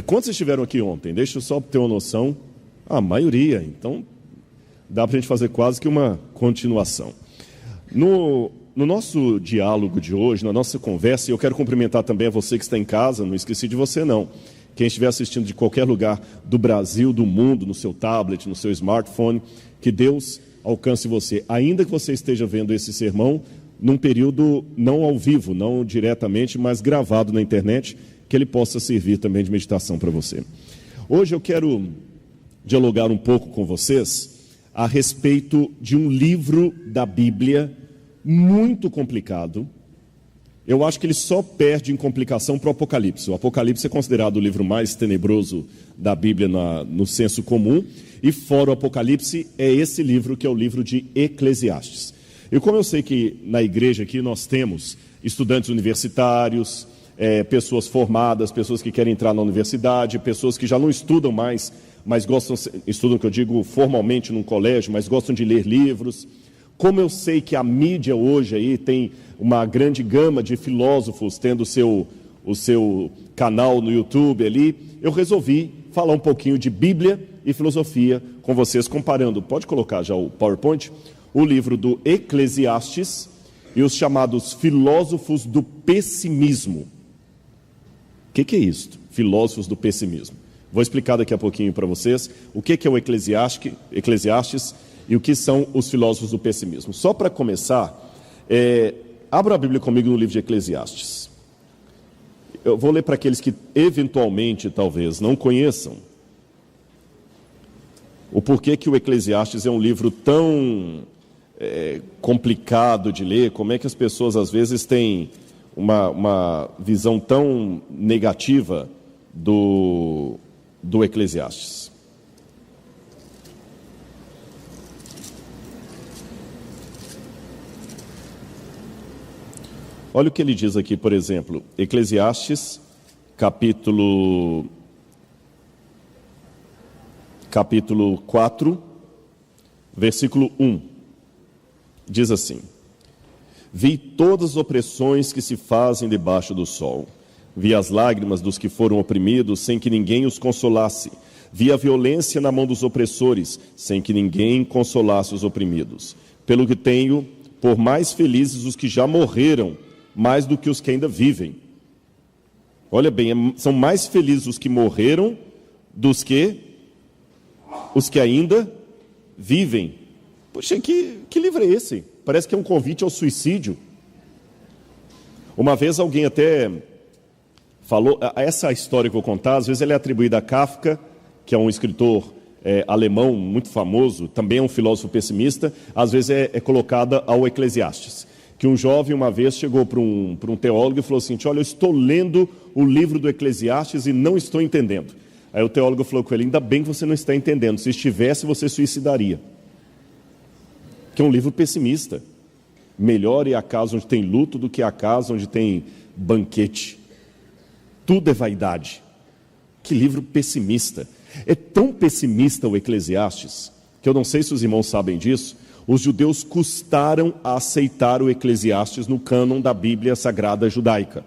Quantos estiveram aqui ontem? Deixa eu só ter uma noção. A maioria. Então, dá para a gente fazer quase que uma continuação. No nosso diálogo de hoje, na nossa conversa, e eu quero cumprimentar também a você que está em casa, não esqueci de você não. Quem estiver assistindo de qualquer lugar do Brasil, do mundo, no seu tablet, no seu smartphone, que Deus alcance você. Ainda que você esteja vendo esse sermão num período não ao vivo, não diretamente, mas gravado na internet, que ele possa servir também de meditação para você. Hoje eu quero dialogar um pouco com vocês a respeito de um livro da Bíblia muito complicado. Eu acho que ele só perde em complicação para o Apocalipse. O Apocalipse é considerado o livro mais tenebroso da Bíblia no senso comum, e fora o Apocalipse é esse livro que é o livro de Eclesiastes. E como eu sei que na igreja aqui nós temos estudantes universitários, pessoas formadas, pessoas que querem entrar na universidade, pessoas que já não estudam mais, mas estudam, que eu digo, formalmente num colégio, mas gostam de ler livros. Como eu sei que a mídia hoje aí tem uma grande gama de filósofos tendo o seu canal no YouTube ali, eu resolvi falar um pouquinho de Bíblia e filosofia com vocês, comparando, pode colocar já o PowerPoint, o livro do Eclesiastes e os chamados filósofos do pessimismo. O que é isso? Filósofos do pessimismo. Vou explicar daqui a pouquinho para vocês o que é o Eclesiastes e o que são os filósofos do pessimismo. Só para começar, abra a Bíblia comigo no livro de Eclesiastes. Eu vou ler para aqueles que eventualmente, talvez, não conheçam o porquê que o Eclesiastes é um livro tão complicado de ler, como é que as pessoas às vezes têm uma visão tão negativa do Eclesiastes. Olha o que ele diz aqui, por exemplo, Eclesiastes, capítulo 4, versículo 1. Diz assim: Vi todas as opressões que se fazem debaixo do sol. Vi as lágrimas dos que foram oprimidos, sem que ninguém os consolasse. Vi a violência na mão dos opressores, sem que ninguém consolasse os oprimidos. Pelo que tenho por mais felizes os que já morreram, mais do que os que ainda vivem. Olha bem, são mais felizes os que morreram dos que os que ainda vivem. Poxa, que livro é esse? Parece que é um convite ao suicídio. Uma vez alguém até falou, essa história que eu vou contar, às vezes ela é atribuída a Kafka, que é um escritor alemão muito famoso, também é um filósofo pessimista, às vezes é colocada ao Eclesiastes. Que um jovem uma vez chegou para um teólogo e falou assim: olha, eu estou lendo o livro do Eclesiastes e não estou entendendo. Aí o teólogo falou com ele: ainda bem que você não está entendendo, se estivesse você suicidaria. Que é um livro pessimista. Melhor é a casa onde tem luto do que a casa onde tem banquete. Tudo é vaidade. Que livro pessimista. É tão pessimista o Eclesiastes, que eu não sei se os irmãos sabem disso, os judeus custaram a aceitar o Eclesiastes no cânon da Bíblia Sagrada Judaica.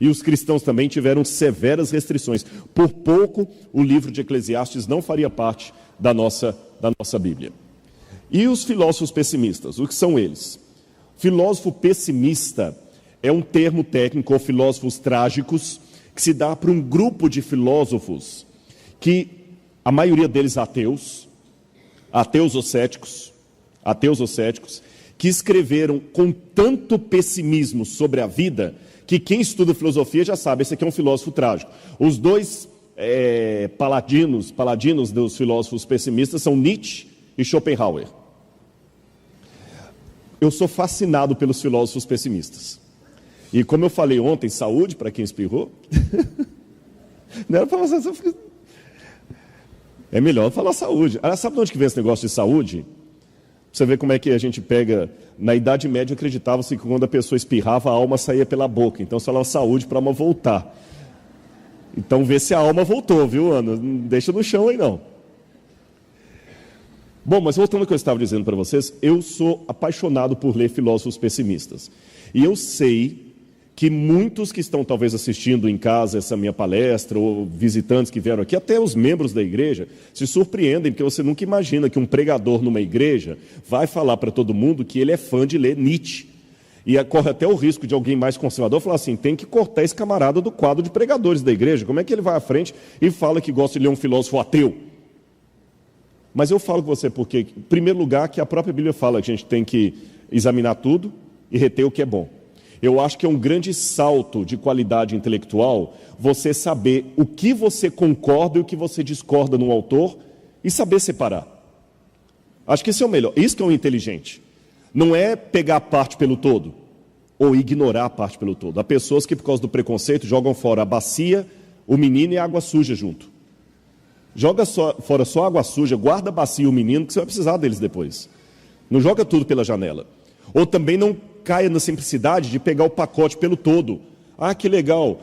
E os cristãos também tiveram severas restrições. Por pouco, o livro de Eclesiastes não faria parte da nossa Bíblia. E os filósofos pessimistas, o que são eles? Filósofo pessimista é um termo técnico, ou filósofos trágicos, que se dá para um grupo de filósofos que, a maioria deles ateus ou céticos, que escreveram com tanto pessimismo sobre a vida, que quem estuda filosofia já sabe, esse aqui é um filósofo trágico. Os dois paladinos dos filósofos pessimistas são Nietzsche e Schopenhauer. Eu sou fascinado pelos filósofos pessimistas. E como eu falei ontem, saúde para quem espirrou. Não era para você. É melhor falar saúde. Sabe de onde que vem esse negócio de saúde? Você vê como é que a gente pega... Na Idade Média acreditava-se que quando a pessoa espirrava, a alma saía pela boca. Então se falava saúde para a alma voltar. Então vê se a alma voltou, viu, Ana? Não deixa no chão aí não. Bom, mas voltando ao que eu estava dizendo para vocês, eu sou apaixonado por ler filósofos pessimistas. E eu sei que muitos que estão talvez assistindo em casa essa minha palestra, ou visitantes que vieram aqui, até os membros da igreja, se surpreendem, porque você nunca imagina que um pregador numa igreja vai falar para todo mundo que ele é fã de ler Nietzsche. E corre até o risco de alguém mais conservador falar assim, tem que cortar esse camarada do quadro de pregadores da igreja. Como é que ele vai à frente e fala que gosta de ler um filósofo ateu? Mas eu falo com você porque, em primeiro lugar, que a própria Bíblia fala que a gente tem que examinar tudo e reter o que é bom. Eu acho que é um grande salto de qualidade intelectual você saber o que você concorda e o que você discorda no autor e saber separar. Acho que isso é o melhor, isso que é o inteligente. Não é pegar a parte pelo todo, ou ignorar a parte pelo todo. Há pessoas que, por causa do preconceito, jogam fora a bacia, o menino e a água suja junto. Joga fora só a água suja, guarda a bacia e o menino, que você vai precisar deles depois. Não joga tudo pela janela. Ou também não caia na simplicidade de pegar o pacote pelo todo. Ah, que legal,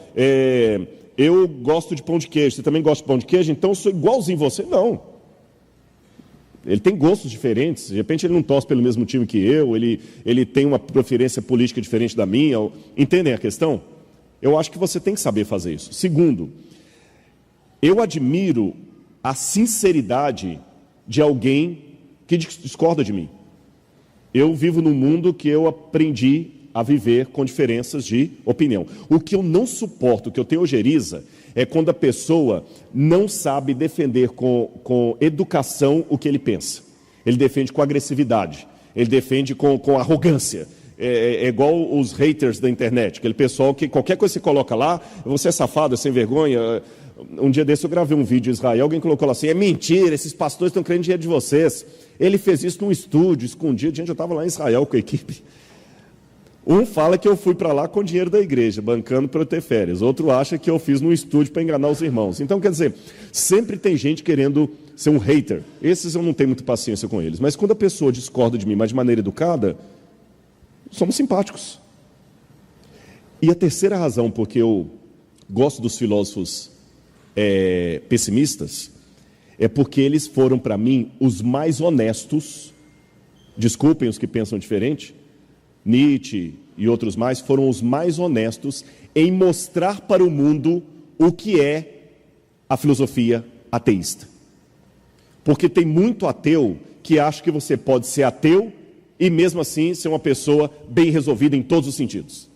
eu gosto de pão de queijo, você também gosta de pão de queijo, então eu sou igualzinho você. Não. Ele tem gostos diferentes, de repente ele não torce pelo mesmo time que eu, ele tem uma preferência política diferente da minha. Entendem a questão? Eu acho que você tem que saber fazer isso. Segundo, eu admiro a sinceridade de alguém que discorda de mim. Eu vivo num mundo que eu aprendi a viver com diferenças de opinião. O que eu não suporto, o que eu tenho ojeriza, é quando a pessoa não sabe defender com educação o que ele pensa. Ele defende com agressividade, ele defende com arrogância. É igual os haters da internet, aquele pessoal que qualquer coisa que você coloca lá, você é safado, é sem vergonha. Um dia desse eu gravei um vídeo em Israel, alguém colocou lá assim, é mentira, esses pastores estão querendo dinheiro de vocês. Ele fez isso num estúdio, escondido. Gente, eu estava lá em Israel com a equipe. Um fala que eu fui para lá com dinheiro da igreja, bancando para eu ter férias. Outro acha que eu fiz num estúdio para enganar os irmãos. Então, quer dizer, sempre tem gente querendo ser um hater. Esses eu não tenho muita paciência com eles. Mas quando a pessoa discorda de mim, mas de maneira educada, somos simpáticos. E a terceira razão porque eu gosto dos filósofos pessimistas é porque eles foram, para mim, os mais honestos. Desculpem os que pensam diferente. Nietzsche e outros mais foram os mais honestos em mostrar para o mundo o que é a filosofia ateísta. Porque tem muito ateu que acha que você pode ser ateu e mesmo assim ser uma pessoa bem resolvida em todos os sentidos.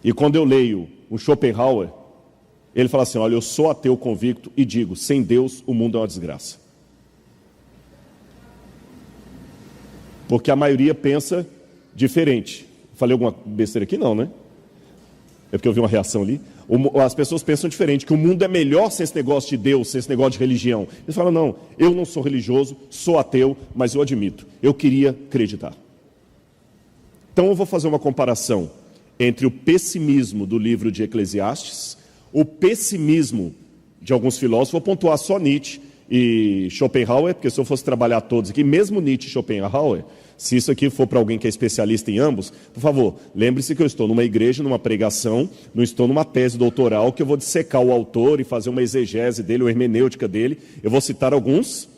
E quando eu leio o Schopenhauer, ele fala assim, olha, eu sou ateu convicto e digo, sem Deus o mundo é uma desgraça. Porque a maioria pensa diferente. Falei alguma besteira aqui? Não, né? É porque eu vi uma reação ali. As pessoas pensam diferente, que o mundo é melhor sem esse negócio de Deus, sem esse negócio de religião. Eles falam, não, eu não sou religioso, sou ateu, mas eu admito, eu queria acreditar. Então eu vou fazer uma comparação entre o pessimismo do livro de Eclesiastes, o pessimismo de alguns filósofos, vou pontuar só Nietzsche e Schopenhauer, porque se eu fosse trabalhar todos aqui, mesmo Nietzsche e Schopenhauer, se isso aqui for para alguém que é especialista em ambos, por favor, lembre-se que eu estou numa igreja, numa pregação, não estou numa tese doutoral, que eu vou dissecar o autor e fazer uma exegese dele, uma hermenêutica dele. Eu vou citar alguns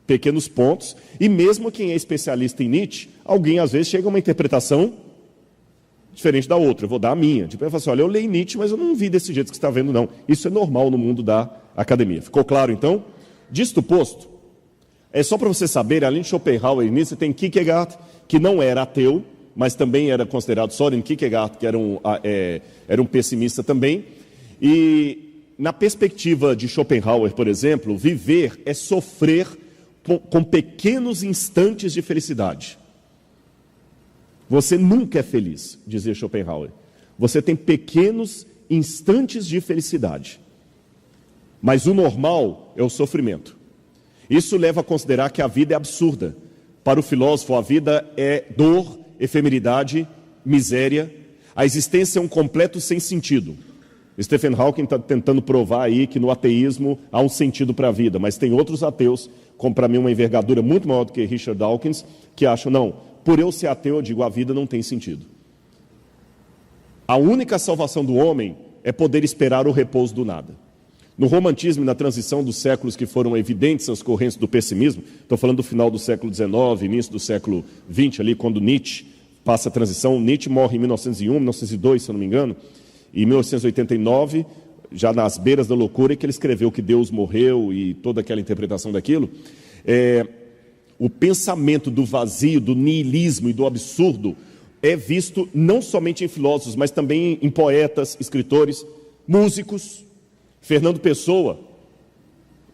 pequenos pontos, e mesmo quem é especialista em Nietzsche, alguém às vezes chega a uma interpretação diferente da outra. Eu vou dar a minha. Tipo, eu falo assim, olha, eu leio Nietzsche, mas eu não vi desse jeito que você está vendo, não. Isso é normal no mundo da academia. Ficou claro, então? Disto posto, é só para você saber, além de Schopenhauer e Nietzsche, tem Kierkegaard, que não era ateu, mas também era considerado Søren Kierkegaard, que era um pessimista também. E na perspectiva de Schopenhauer, por exemplo, viver é sofrer com pequenos instantes de felicidade. Você nunca é feliz, dizia Schopenhauer. Você tem pequenos instantes de felicidade. Mas o normal é o sofrimento. Isso leva a considerar que a vida é absurda. Para o filósofo, a vida é dor, efemeridade, miséria. A existência é um completo sem sentido. Stephen Hawking está tentando provar aí que no ateísmo há um sentido para a vida, mas tem outros ateus, como para mim uma envergadura muito maior do que Richard Dawkins, que acham, não, por eu ser ateu, eu digo, a vida não tem sentido. A única salvação do homem é poder esperar o repouso do nada. No romantismo e na transição dos séculos que foram evidentes as correntes do pessimismo, estou falando do final do século XIX, início do século XX, ali, quando Nietzsche passa a transição. Nietzsche morre em 1901, 1902, se eu não me engano. E em 1989, já nas beiras da loucura, é que ele escreveu que Deus morreu e toda aquela interpretação daquilo. O pensamento do vazio, do niilismo e do absurdo é visto não somente em filósofos, mas também em poetas, escritores, músicos. Fernando Pessoa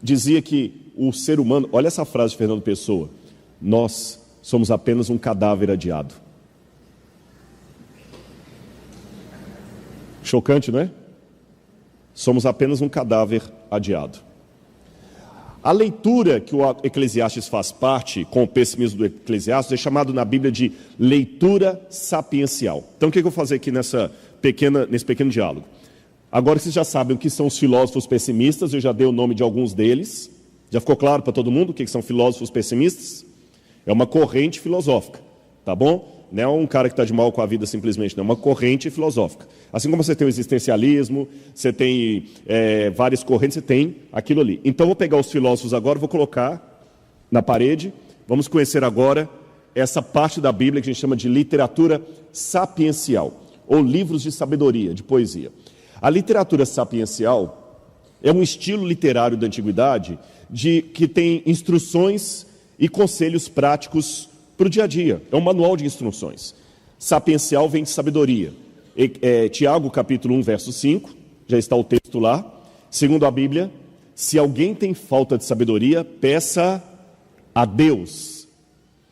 dizia que o ser humano... Olha essa frase de Fernando Pessoa: nós somos apenas um cadáver adiado. Chocante, não é? Somos apenas um cadáver adiado. A leitura que o Eclesiastes faz parte, com o pessimismo do Eclesiastes, é chamado na Bíblia de leitura sapiencial. Então, o que eu vou fazer aqui nesse pequeno diálogo? Agora que vocês já sabem o que são os filósofos pessimistas, eu já dei o nome de alguns deles. Já ficou claro para todo mundo o que são filósofos pessimistas? É uma corrente filosófica, tá bom? Não é um cara que está de mal com a vida simplesmente, não. É uma corrente filosófica. Assim como você tem o existencialismo, você tem várias correntes, você tem aquilo ali. Então, eu vou pegar os filósofos agora, vou colocar na parede. Vamos conhecer agora essa parte da Bíblia que a gente chama de literatura sapiencial, ou livros de sabedoria, de poesia. A literatura sapiencial é um estilo literário da antiguidade que tem instruções e conselhos práticos para o dia a dia. É um manual de instruções. Sapiencial vem de sabedoria. Tiago, capítulo 1, verso 5, já está o texto lá. Segundo a Bíblia, se alguém tem falta de sabedoria, peça a Deus,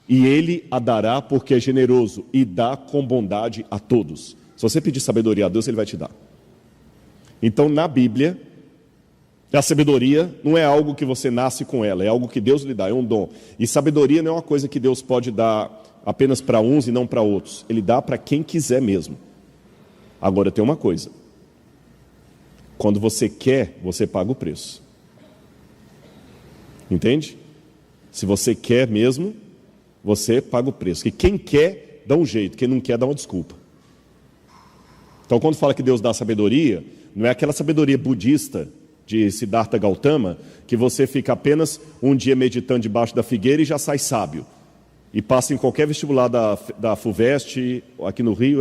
e Ele a dará, porque é generoso e dá com bondade a todos. Se você pedir sabedoria a Deus, Ele vai te dar. Então, na Bíblia, a sabedoria não é algo que você nasce com ela, é algo que Deus lhe dá, é um dom. E sabedoria não é uma coisa que Deus pode dar apenas para uns e não para outros. Ele dá para quem quiser mesmo. Agora tem uma coisa: quando você quer, você paga o preço. Entende? Se você quer mesmo, você paga o preço. Que quem quer, dá um jeito, quem não quer, dá uma desculpa. Então, quando fala que Deus dá sabedoria, não é aquela sabedoria budista de Siddhartha Gautama, que você fica apenas um dia meditando debaixo da figueira e já sai sábio. E passa em qualquer vestibular da FUVEST, aqui no Rio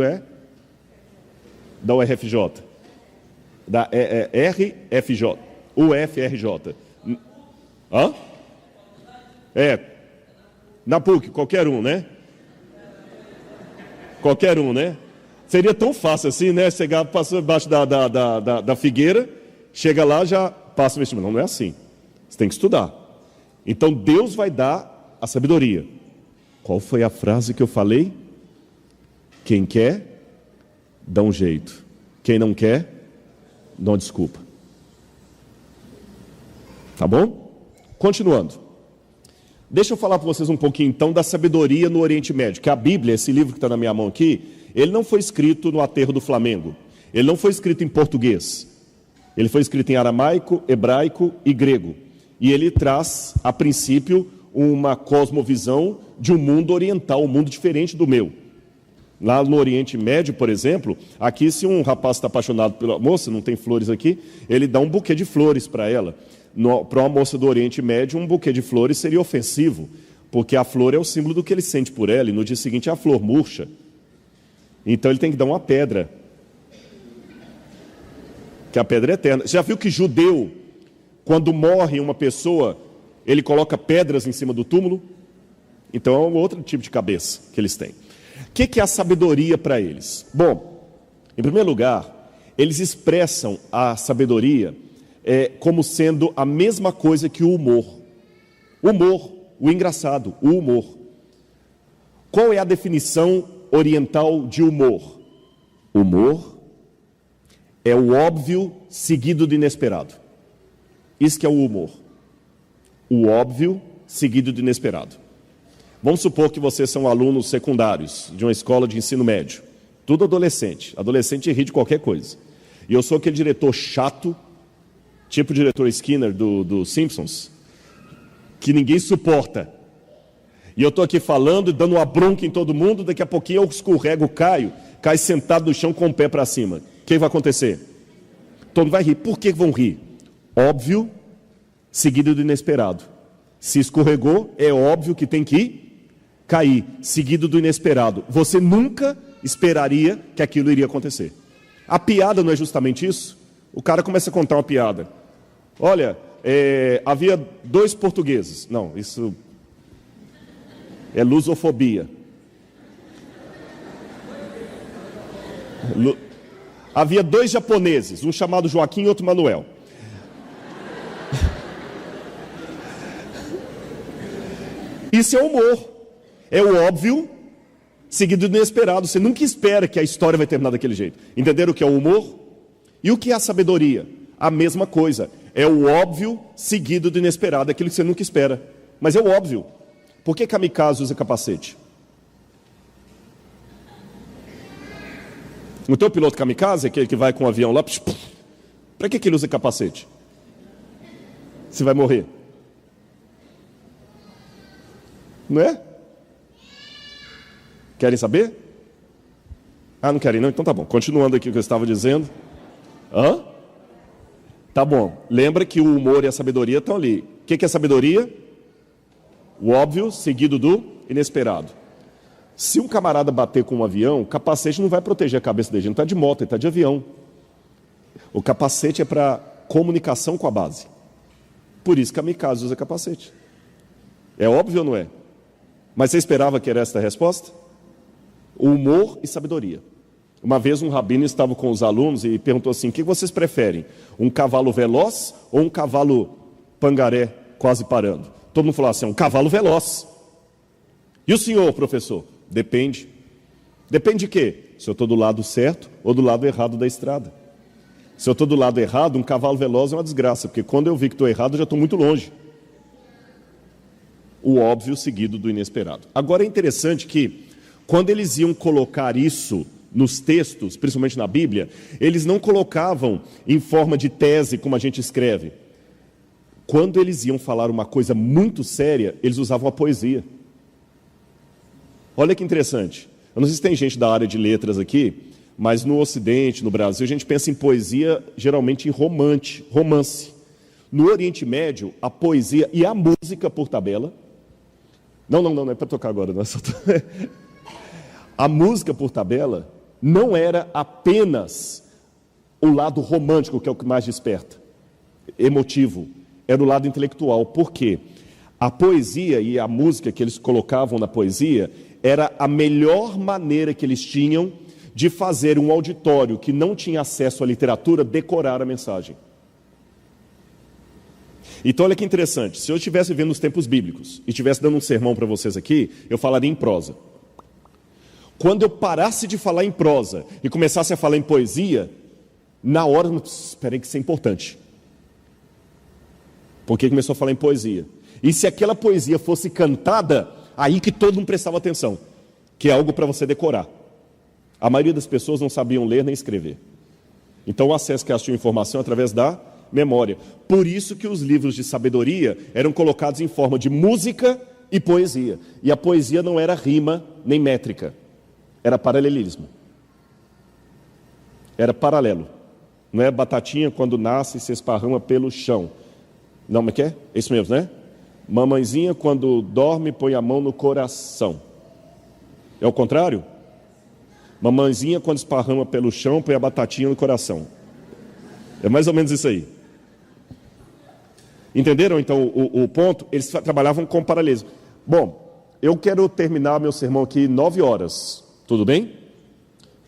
da UFRJ. Da RFJ, UFRJ. Hã? Na PUC, qualquer um, né? Qualquer um, né? Seria tão fácil assim, né? Chegar, passou debaixo da figueira, chega lá, já passa o vestibular. Não é assim. Você tem que estudar. Então, Deus vai dar a sabedoria. Qual foi a frase que eu falei? Quem quer, dá um jeito. Quem não quer, dá uma desculpa. Tá bom? Continuando. Deixa eu falar para vocês um pouquinho, então, da sabedoria no Oriente Médio. Que a Bíblia, esse livro que está na minha mão aqui, ele não foi escrito no aterro do Flamengo. Ele não foi escrito em português. Ele foi escrito em aramaico, hebraico e grego. E ele traz, a princípio, uma cosmovisão de um mundo oriental, um mundo diferente do meu. Lá no Oriente Médio, por exemplo, aqui se um rapaz está apaixonado pela moça, não tem flores aqui, ele dá um buquê de flores para ela. Para uma moça do Oriente Médio, um buquê de flores seria ofensivo, porque a flor é o símbolo do que ele sente por ela, e no dia seguinte a flor murcha. Então ele tem que dar uma pedra, que a pedra é eterna. Você já viu que judeu, quando morre uma pessoa, ele coloca pedras em cima do túmulo? Então é um outro tipo de cabeça que eles têm. O que é a sabedoria para eles? Bom, em primeiro lugar, eles expressam a sabedoria como sendo a mesma coisa que o humor. O humor, o engraçado, o humor. Qual é a definição oriental de humor? Humor é o óbvio seguido do inesperado. Isso que é o humor. O óbvio seguido do inesperado. Vamos supor que vocês são alunos secundários de uma escola de ensino médio. Tudo adolescente. Adolescente ri de qualquer coisa. E eu sou aquele diretor chato, tipo o diretor Skinner do Simpsons, que ninguém suporta. E eu estou aqui falando e dando uma bronca em todo mundo, daqui a pouquinho eu escorrego, cai sentado no chão com o pé para cima. O que vai acontecer? Todo mundo vai rir. Por que vão rir? Óbvio, seguido do inesperado. Se escorregou, é óbvio que tem que cair, seguido do inesperado. Você nunca esperaria que aquilo iria acontecer. A piada não é justamente isso? O cara começa a contar uma piada. Olha, havia 2 portugueses. Não, isso é lusofobia. Havia 2 japoneses, um chamado Joaquim e outro Manuel. Isso é humor. É o óbvio seguido do inesperado. Você nunca espera que a história vai terminar daquele jeito. Entenderam o que é o humor? E o que é a sabedoria? A mesma coisa. É o óbvio seguido do inesperado, aquilo que você nunca espera. Mas é o óbvio. Por que kamikaze usa capacete? O teu piloto kamikaze, aquele que vai com o avião lá, para que ele usa capacete? Você vai morrer. Não é? Querem saber? Ah, não querem não? Então tá bom. Continuando aqui o que eu estava dizendo. Hã? Tá bom. Lembra que o humor e a sabedoria estão ali. O que é sabedoria? O óbvio seguido do inesperado. Se um camarada bater com um avião, o capacete não vai proteger a cabeça dele. Ele não está de moto, ele está de avião. O capacete é para comunicação com a base. Por isso que a kamikaze usa capacete. É óbvio ou não é? Mas você esperava que era esta a resposta? O humor e sabedoria. Uma vez um rabino estava com os alunos e perguntou assim: o que vocês preferem? Um cavalo veloz ou um cavalo pangaré quase parando? Todo mundo falou assim: um cavalo veloz. E o senhor, professor? Depende. Depende de quê? Se eu estou do lado certo ou do lado errado da estrada. Se eu estou do lado errado, um cavalo veloz é uma desgraça, porque quando eu vi que estou errado, eu já estou muito longe. O óbvio seguido do inesperado. Agora é interessante que, quando eles iam colocar isso nos textos, principalmente na Bíblia, eles não colocavam em forma de tese, como a gente escreve. Quando eles iam falar uma coisa muito séria, eles usavam a poesia. Olha que interessante. Eu não sei se tem gente da área de letras aqui, mas no Ocidente, no Brasil, a gente pensa em poesia geralmente em romance. No Oriente Médio, a poesia e a música por tabela... Não é para tocar agora. Não é só... A música por tabela não era apenas o lado romântico, que é o que mais desperta, emotivo, era o lado intelectual. Por quê? A poesia e a música que eles colocavam na poesia era a melhor maneira que eles tinham de fazer um auditório que não tinha acesso à literatura decorar a mensagem. Então olha que interessante, se eu estivesse vivendo nos tempos bíblicos e estivesse dando um sermão para vocês aqui, eu falaria em prosa. Quando eu parasse de falar em prosa e começasse a falar em poesia, na hora, espera aí que isso é importante. Porque começou a falar em poesia. E se aquela poesia fosse cantada, aí que todo mundo prestava atenção, que é algo para você decorar. A maioria das pessoas não sabiam ler nem escrever. Então o acesso que elas tinham informação através da memória. Por isso que os livros de sabedoria eram colocados em forma de música e poesia. E a poesia não era rima nem métrica. Era paralelismo. Era paralelo. Não é batatinha quando nasce e se esparrama pelo chão. Não, como é que é? É isso mesmo, né? Mamãezinha quando dorme põe a mão no coração. É o contrário? Mamãezinha quando esparrama pelo chão põe a batatinha no coração. É mais ou menos isso aí. Entenderam então o ponto? Eles trabalhavam com paralelismo. Bom, eu quero terminar meu sermão aqui 9 horas. Tudo bem?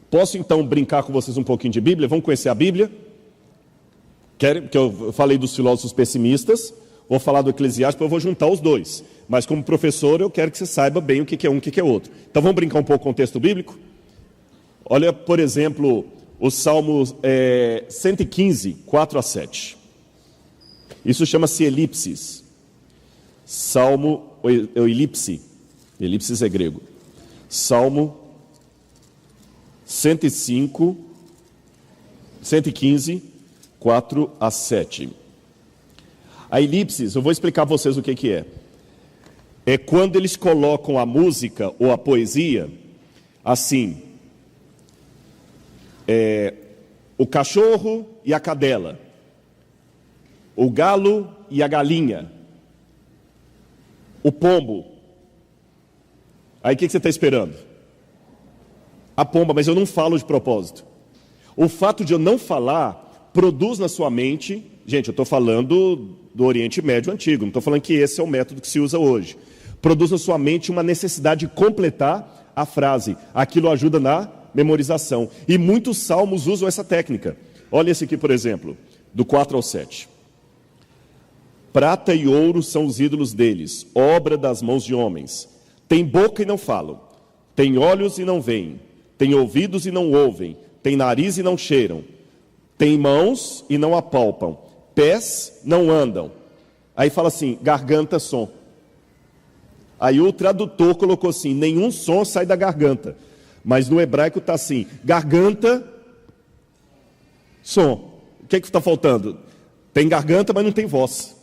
Posso então brincar com vocês um pouquinho de Bíblia? Vamos conhecer a Bíblia? Querem? Porque eu falei dos filósofos pessimistas, vou falar do Eclesiastes, depois eu vou juntar os dois. Mas como professor eu quero que você saiba bem o que é um e o que é outro. Então vamos brincar um pouco com o texto bíblico? Olha, por exemplo, o Salmo 115, 4 a 7. Isso chama-se elipsis. Salmo, elipse. Elipsis é grego. Salmo 115, 4 a 7. A elipsis, eu vou explicar a vocês o que é. É quando eles colocam a música ou a poesia assim. O cachorro e a cadela. O galo e a galinha. O pombo. Aí o que você está esperando? A pomba, mas eu não falo de propósito. O fato de eu não falar produz na sua mente... Gente, eu estou falando do Oriente Médio antigo, não estou falando que esse é o método que se usa hoje. Produz na sua mente uma necessidade de completar a frase. Aquilo ajuda na memorização. E muitos salmos usam essa técnica. Olha esse aqui, por exemplo, do 4 ao 7. Prata e ouro são os ídolos deles, obra das mãos de homens. Tem boca e não falam, tem olhos e não veem, tem ouvidos e não ouvem, tem nariz e não cheiram, tem mãos e não apalpam, pés não andam. Aí fala assim, garganta, som. Aí o tradutor colocou assim, nenhum som sai da garganta. Mas no hebraico está assim, garganta, som. O que está faltando? Tem garganta, mas não tem voz.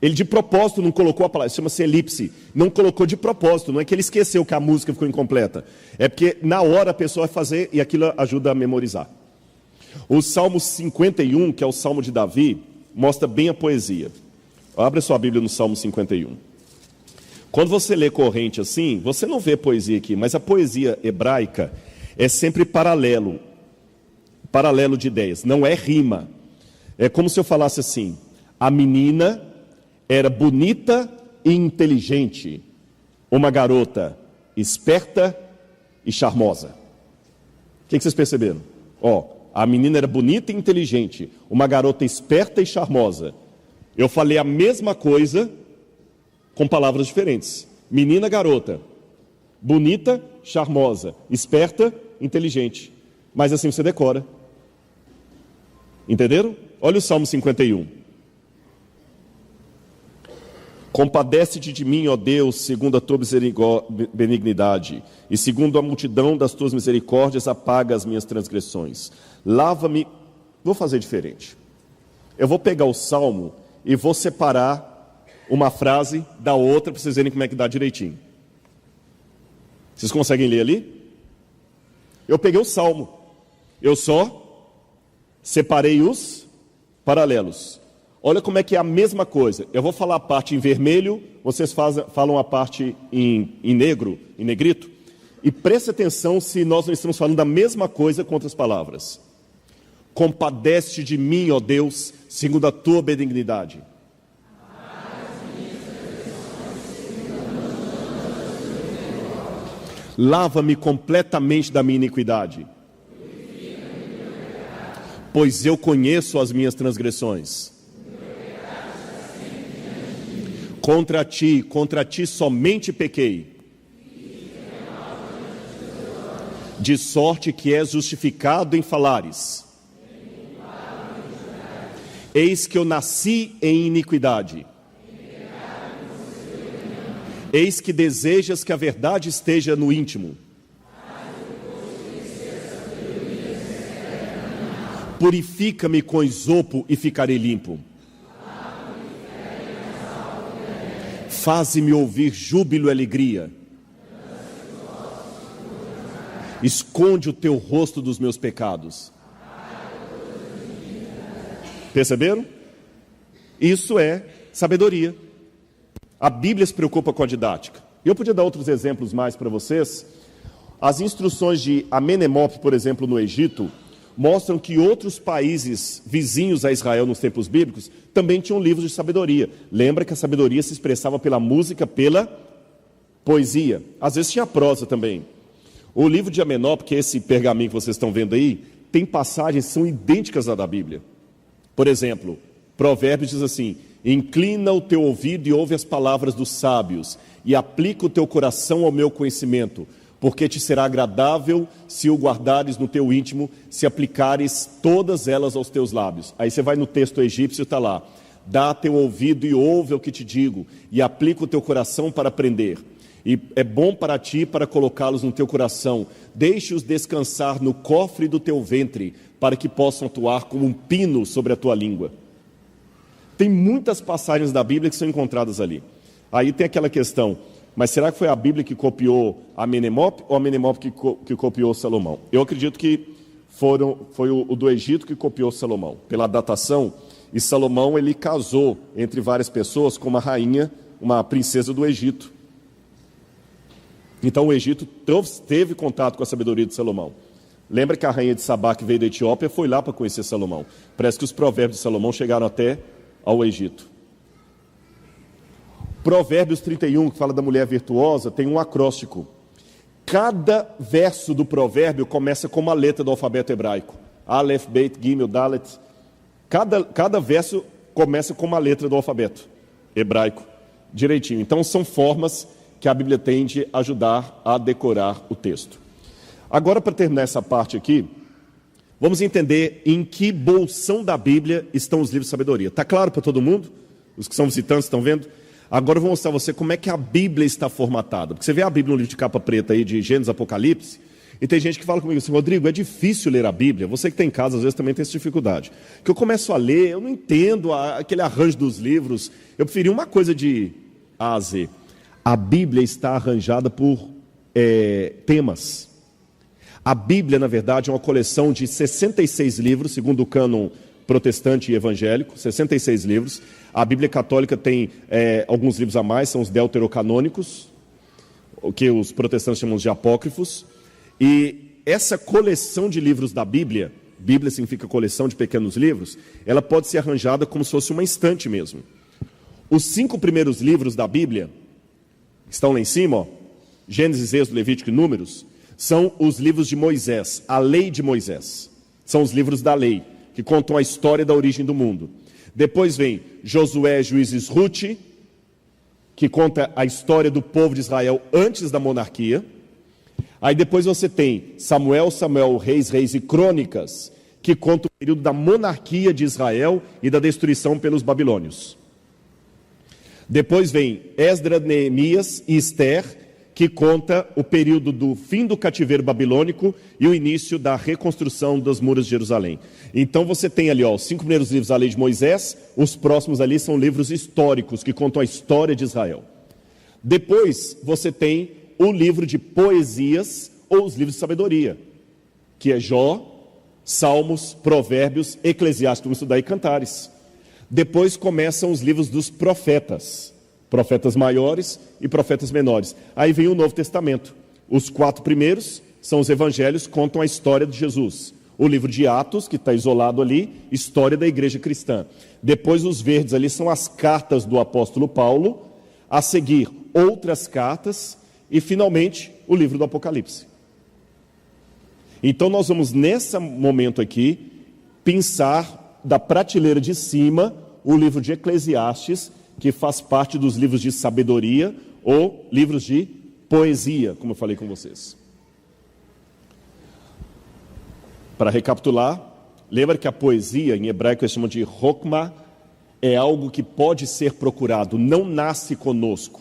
Ele de propósito não colocou a palavra, chama-se elipse. Não colocou de propósito, não é que ele esqueceu que a música ficou incompleta. É porque na hora a pessoa vai fazer e aquilo ajuda a memorizar. O Salmo 51, que é o Salmo de Davi, mostra bem a poesia. Abra sua Bíblia no Salmo 51. Quando você lê corrente assim, você não vê poesia aqui, mas a poesia hebraica é sempre paralelo de ideias, não é rima. É como se eu falasse assim, a menina era bonita e inteligente, uma garota esperta e charmosa. O que vocês perceberam? A menina era bonita e inteligente, uma garota esperta e charmosa. Eu falei a mesma coisa com palavras diferentes. Menina, garota, bonita, charmosa, esperta, inteligente. Mas assim você decora. Entenderam? Olha o Salmo 51. Compadece-te de mim, ó Deus, segundo a tua benignidade, e segundo a multidão das tuas misericórdias, apaga as minhas transgressões. Lava-me. Vou fazer diferente. Eu vou pegar o Salmo e vou separar uma frase da outra para vocês verem como é que dá direitinho. Vocês conseguem ler ali? Eu peguei o Salmo. Eu só separei os paralelos. Olha como é que é a mesma coisa. Eu vou falar a parte em vermelho, vocês falam a parte em negro, em negrito. E preste atenção se nós não estamos falando da mesma coisa com outras palavras. Compadece de mim, ó Deus, segundo a tua benignidade. Lava-me completamente da minha iniquidade, pois eu conheço as minhas transgressões. Contra ti somente pequei, de sorte que és justificado em falares. Eis que eu nasci em iniquidade. Eis que desejas que a verdade esteja no íntimo. Purifica-me com esopo e ficarei limpo. Faze-me ouvir júbilo e alegria. Esconde o teu rosto dos meus pecados. Perceberam? Isso é sabedoria. A Bíblia se preocupa com a didática. Eu podia dar outros exemplos mais para vocês. As instruções de Amenemop, por exemplo, no Egito, mostram que outros países vizinhos a Israel nos tempos bíblicos também tinham livros de sabedoria. Lembra que a sabedoria se expressava pela música, pela poesia. Às vezes tinha prosa também. O livro de Amenemop, que é esse pergaminho que vocês estão vendo aí, tem passagens que são idênticas à da Bíblia. Por exemplo, Provérbios diz assim: inclina o teu ouvido e ouve as palavras dos sábios, e aplica o teu coração ao meu conhecimento, porque te será agradável se o guardares no teu íntimo, se aplicares todas elas aos teus lábios. Aí você vai no texto egípcio, está lá: dá teu ouvido e ouve o que te digo, e aplica o teu coração para aprender. E é bom para ti para colocá-los no teu coração. Deixe-os descansar no cofre do teu ventre, para que possam atuar como um pino sobre a tua língua. Tem muitas passagens da Bíblia que são encontradas ali. Aí tem aquela questão, mas será que foi a Bíblia que copiou Amenemop ou Amenemop que copiou Salomão? Eu acredito que foi o do Egito que copiou Salomão, pela datação. E Salomão, ele casou entre várias pessoas com uma rainha, uma princesa do Egito. Então o Egito teve contato com a sabedoria de Salomão. Lembra que a rainha de Sabá, que veio da Etiópia, foi lá para conhecer Salomão. Parece que os provérbios de Salomão chegaram até ao Egito. Provérbios 31, que fala da mulher virtuosa, tem um acróstico. Cada verso do provérbio começa com uma letra do alfabeto hebraico. Aleph, Beit, Gimel, Dalet. Cada verso começa com uma letra do alfabeto hebraico, direitinho. Então são formas que a Bíblia tem de ajudar a decorar o texto. Agora, para terminar essa parte aqui, vamos entender em que bolsão da Bíblia estão os livros de sabedoria. Está claro para todo mundo? Os que são visitantes estão vendo? Agora eu vou mostrar a você como é que a Bíblia está formatada. Porque você vê a Bíblia no livro de capa preta aí, de Gênesis, Apocalipse, e tem gente que fala comigo assim: Rodrigo, é difícil ler a Bíblia. Você que tem em casa, às vezes também tem essa dificuldade. Que eu começo a ler, eu não entendo aquele arranjo dos livros. Eu preferi uma coisa de A a Z. A Bíblia está arranjada por temas. A Bíblia, na verdade, é uma coleção de 66 livros, segundo o cânon protestante e evangélico, 66 livros. A Bíblia católica tem alguns livros a mais, são os deuterocanônicos, o que os protestantes chamam de apócrifos. E essa coleção de livros da Bíblia, Bíblia significa coleção de pequenos livros, ela pode ser arranjada como se fosse uma estante mesmo. Os 5 primeiros livros da Bíblia, estão lá em cima, ó, Gênesis, Êxodo, Levítico e Números, são os livros de Moisés, a lei de Moisés. São os livros da lei, que contam a história da origem do mundo. Depois vem Josué, Juízes, Rute, que conta a história do povo de Israel antes da monarquia. Aí depois você tem Samuel, Reis e Crônicas, que conta o período da monarquia de Israel e da destruição pelos babilônios. Depois vem Esdras, Neemias e Esther, que conta o período do fim do cativeiro babilônico e o início da reconstrução dos muros de Jerusalém. Então você tem ali, ó, os 5 primeiros livros da lei de Moisés, os próximos ali são livros históricos, que contam a história de Israel. Depois você tem o livro de poesias ou os livros de sabedoria, que é Jó, Salmos, Provérbios, Eclesiastes, vamos estudar, e Cantares. Depois começam os livros dos profetas, profetas maiores e profetas menores. Aí vem o Novo Testamento. Os 4 primeiros são os evangelhos, contam a história de Jesus. O livro de Atos, que está isolado ali, história da igreja cristã. Depois os verdes ali são as cartas do apóstolo Paulo, a seguir outras cartas e finalmente o livro do Apocalipse. Então nós vamos nesse momento aqui pensar da prateleira de cima o livro de Eclesiastes, que faz parte dos livros de sabedoria ou livros de poesia, como eu falei com vocês. Para recapitular, lembra que a poesia, em hebraico eles chamam de Hokmah, é algo que pode ser procurado, não nasce conosco.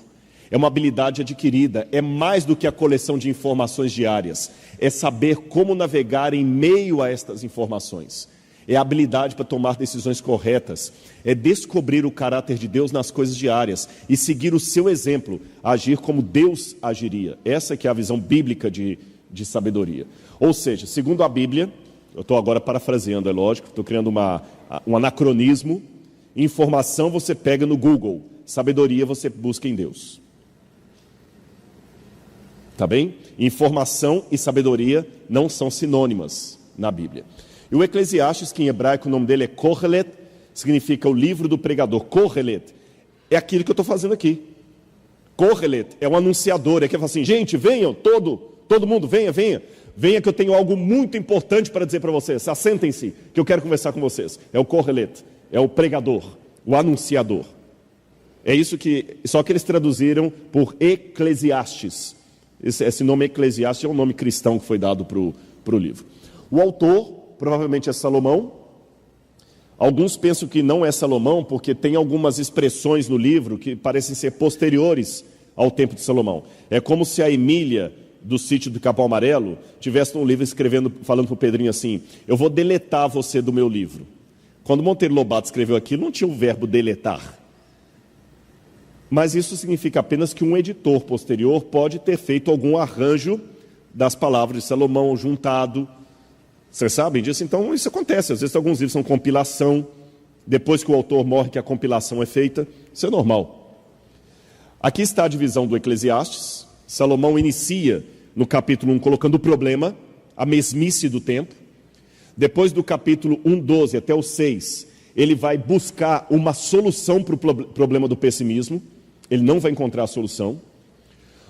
É uma habilidade adquirida, é mais do que a coleção de informações diárias. É saber como navegar em meio a estas informações. É a habilidade para tomar decisões corretas. É descobrir o caráter de Deus nas coisas diárias e seguir o seu exemplo, agir como Deus agiria. Essa que é a visão bíblica de sabedoria. Ou seja, segundo a Bíblia, eu estou agora parafraseando, é lógico, estou criando um anacronismo. Informação você pega no Google, sabedoria você busca em Deus. Tá bem? Informação e sabedoria não são sinônimas na Bíblia. E o Eclesiastes, que em hebraico o nome dele é Kohelet, significa o livro do pregador. Kohelet é aquilo que eu estou fazendo aqui. Kohelet é um anunciador, é que fala assim: gente, venham, todo mundo, venha que eu tenho algo muito importante para dizer para vocês. Assentem-se, que eu quero conversar com vocês. É o Kohelet, é o pregador, o anunciador. É isso só que eles traduziram por Eclesiastes. Esse nome Eclesiastes é um nome cristão que foi dado para o livro. O autor provavelmente é Salomão. Alguns pensam que não é Salomão, porque tem algumas expressões no livro que parecem ser posteriores ao tempo de Salomão. É como se a Emília, do sítio do Capão Amarelo, tivesse um livro falando para o Pedrinho assim: eu vou deletar você do meu livro. Quando Monteiro Lobato escreveu aquilo, não tinha o verbo deletar. Mas isso significa apenas que um editor posterior pode ter feito algum arranjo das palavras de Salomão, juntado. Vocês sabem disso? Então isso acontece. Às vezes alguns livros são compilação, depois que o autor morre que a compilação é feita. Isso é normal. Aqui está a divisão do Eclesiastes. Salomão inicia no capítulo 1 colocando o problema, a mesmice do tempo. Depois do capítulo 1:12 até o 6, ele vai buscar uma solução para o problema do pessimismo. Ele não vai encontrar a solução.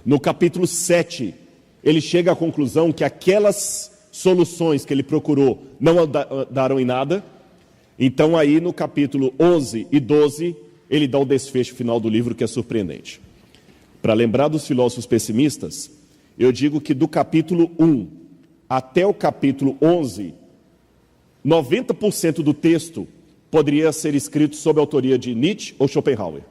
No capítulo 7, ele chega à conclusão que aquelas soluções que ele procurou não daram em nada. Então aí no capítulo 11 e 12, ele dá o desfecho final do livro, que é surpreendente. Para lembrar dos filósofos pessimistas, eu digo que do capítulo 1 até o capítulo 11, 90% do texto poderia ser escrito sob a autoria de Nietzsche ou Schopenhauer.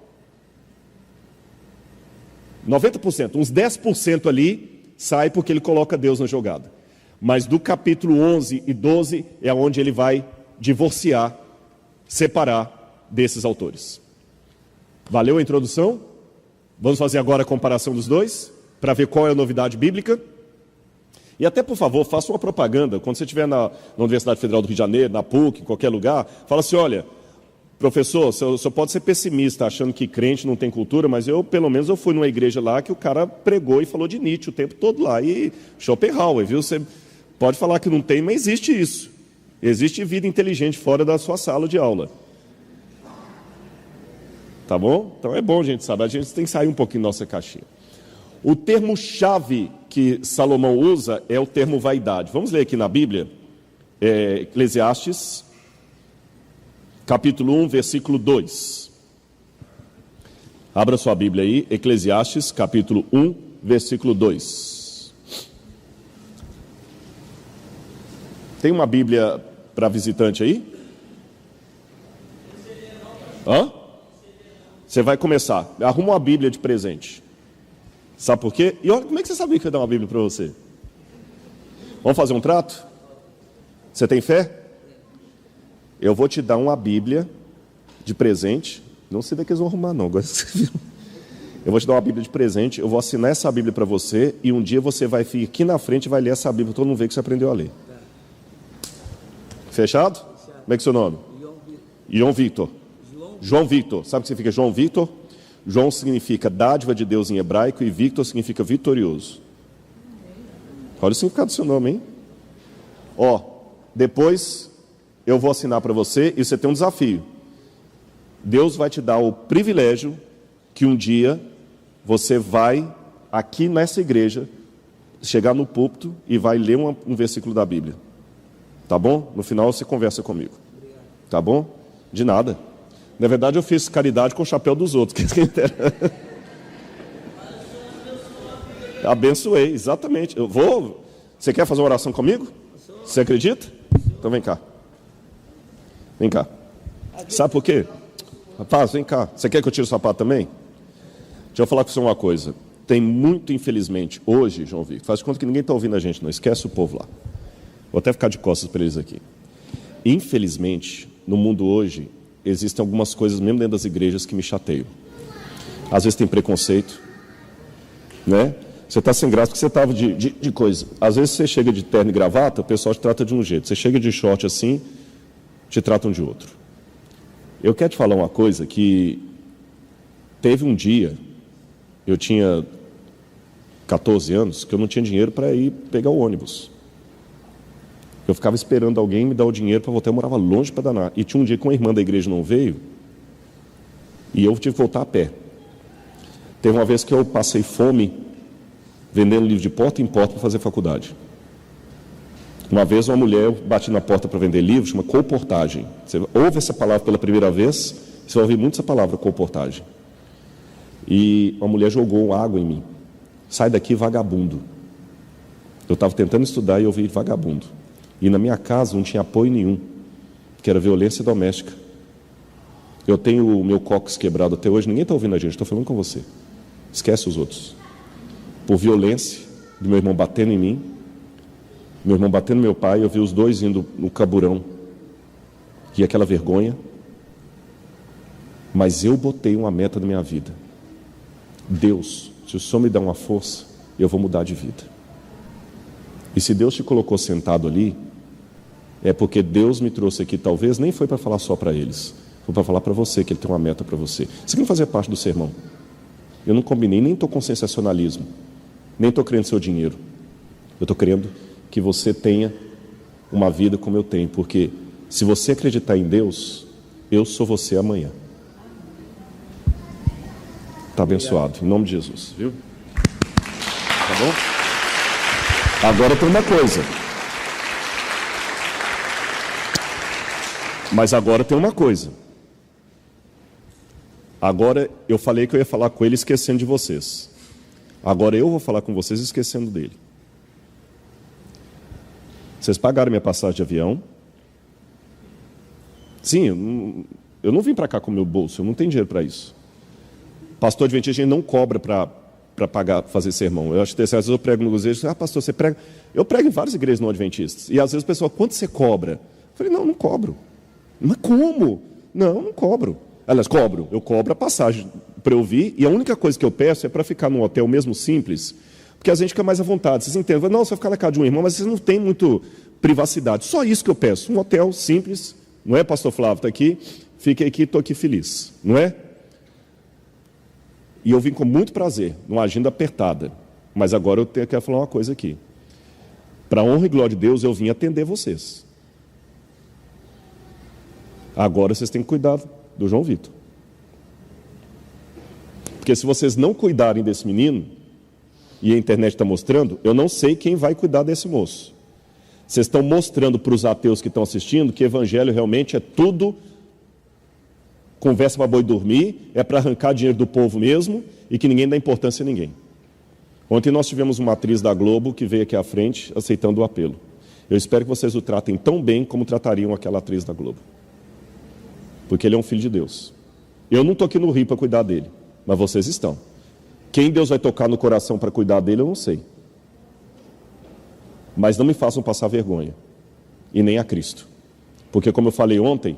90%, uns 10% ali sai porque ele coloca Deus na jogada. Mas do capítulo 11 e 12 é onde ele vai divorciar, separar desses autores. Valeu a introdução? Vamos fazer agora a comparação dos dois, para ver qual é a novidade bíblica. E até, por favor, faça uma propaganda. Quando você estiver na Universidade Federal do Rio de Janeiro, na PUC, em qualquer lugar, fala assim, olha, professor, o senhor pode ser pessimista, achando que crente não tem cultura, mas pelo menos eu fui numa igreja lá que o cara pregou e falou de Nietzsche o tempo todo lá. E Schopenhauer, viu? Você pode falar que não tem, mas existe isso. Existe vida inteligente fora da sua sala de aula. Tá bom? Então é bom a gente saber, a gente tem que sair um pouquinho da nossa caixinha. O termo-chave que Salomão usa é o termo vaidade. Vamos ler aqui na Bíblia, Eclesiastes, capítulo 1, versículo 2. Abra sua Bíblia aí, Eclesiastes, capítulo 1, versículo 2. Tem uma Bíblia para visitante aí? Hã? Você vai começar. Arruma uma Bíblia de presente. Sabe por quê? E olha, como é que você sabia que eu ia dar uma Bíblia para você? Vamos fazer um trato? Você tem fé? Eu vou te dar uma Bíblia de presente. Não sei daqui eles vão arrumar, não. Agora você viu. Eu vou te dar uma Bíblia de presente. Eu vou assinar essa Bíblia para você. E um dia você vai vir aqui na frente e vai ler essa Bíblia para todo mundo ver que você aprendeu a ler. Fechado? Como é que é o seu nome? João Victor. João Victor. Sabe o que significa João Victor? João significa dádiva de Deus em hebraico e Victor significa vitorioso. Olha o significado do seu nome, hein? Depois eu vou assinar para você e você tem um desafio. Deus vai te dar o privilégio que um dia você vai, aqui nessa igreja, chegar no púlpito e vai ler um versículo da Bíblia. Tá bom? No final você conversa comigo. Tá bom? De nada. Na verdade, eu fiz caridade com o chapéu dos outros. Abençoei, exatamente. Você quer fazer uma oração comigo? Você acredita? Então vem cá. Vem cá. Sabe por quê? Rapaz, vem cá. Você quer que eu tire o sapato também? Deixa eu falar com você uma coisa. Tem muito, infelizmente, hoje, João Victor, faz de conta que ninguém está ouvindo a gente, não esquece o povo lá. Vou até ficar de costas para eles aqui. Infelizmente, no mundo hoje, existem algumas coisas, mesmo dentro das igrejas, que me chateiam. Às vezes tem preconceito, né? Você está sem graça porque você estava de coisa. Às vezes você chega de terno e gravata, o pessoal te trata de um jeito. Você chega de short assim, te tratam de outro. Eu quero te falar uma coisa que teve um dia, eu tinha 14 anos, que eu não tinha dinheiro para ir pegar o ônibus. Eu ficava esperando alguém me dar o dinheiro para voltar. Eu morava longe para danar. E tinha um dia que uma irmã da igreja não veio e eu tive que voltar a pé. Teve uma vez que eu passei fome vendendo livro de porta em porta para fazer faculdade. Uma vez uma mulher, eu bati na porta para vender livro, chama colportagem. Você ouve essa palavra pela primeira vez, você vai ouvir muito essa palavra, colportagem. E uma mulher jogou água em mim. Sai daqui, vagabundo. Eu estava tentando estudar e eu ouvi vagabundo. E na minha casa não tinha apoio nenhum, que era violência doméstica. Eu tenho o meu cóccix quebrado até hoje, ninguém está ouvindo a gente, estou falando com você. Esquece os outros. Por violência, do meu irmão batendo em mim, meu irmão batendo no meu pai, eu vi os dois indo no caburão. E aquela vergonha. Mas eu botei uma meta na minha vida. Deus, se o Senhor me dá uma força, eu vou mudar de vida. E se Deus te colocou sentado ali, é porque Deus me trouxe aqui, talvez nem foi para falar só para eles, foi para falar para você que Ele tem uma meta para você. Isso aqui não fazia parte do sermão. Eu não combinei, nem estou com sensacionalismo. Nem estou querendo seu dinheiro. Eu estou querendo que você tenha uma vida como eu tenho. Porque se você acreditar em Deus, eu sou você amanhã. Está abençoado, em nome de Jesus, viu? Tá bom? Agora tem uma coisa. Mas agora tem uma coisa. Agora eu falei que eu ia falar com ele esquecendo de vocês. Agora eu vou falar com vocês esquecendo dele. Vocês pagaram minha passagem de avião? Sim, eu não vim para cá com o meu bolso, eu não tenho dinheiro para isso. Pastor adventista, a gente não cobra para pagar, fazer sermão. Eu acho que às vezes eu prego no igreja, pastor, você prega? Eu prego em várias igrejas não adventistas. E às vezes o pessoal, quanto você cobra? Eu falei, não cobro. Mas como? Não cobro. Aliás, cobro. Eu cobro a passagem para eu vir, e a única coisa que eu peço é para ficar num hotel mesmo simples, porque a gente fica mais à vontade. Vocês entendem? Não, você vai ficar na casa de um irmão, mas vocês não têm muito privacidade. Só isso que eu peço. Um hotel simples, não é, pastor Flávio? Está aqui, fiquei aqui, estou aqui feliz. Não é? E eu vim com muito prazer, numa agenda apertada. Mas agora eu quero falar uma coisa aqui. Para a honra e glória de Deus, eu vim atender vocês. Agora vocês têm que cuidar do João Vitor. Porque se vocês não cuidarem desse menino, e a internet está mostrando, eu não sei quem vai cuidar desse moço. Vocês estão mostrando para os ateus que estão assistindo que evangelho realmente é tudo conversa para boi dormir, é para arrancar dinheiro do povo mesmo, e que ninguém dá importância a ninguém. Ontem nós tivemos uma atriz da Globo que veio aqui à frente aceitando o apelo. Eu espero que vocês o tratem tão bem como tratariam aquela atriz da Globo. Porque ele é um filho de Deus. Eu não estou aqui no Rio para cuidar dele, mas vocês estão. Quem Deus vai tocar no coração para cuidar dele, eu não sei. Mas não me façam passar vergonha. E nem a Cristo. Porque como eu falei ontem,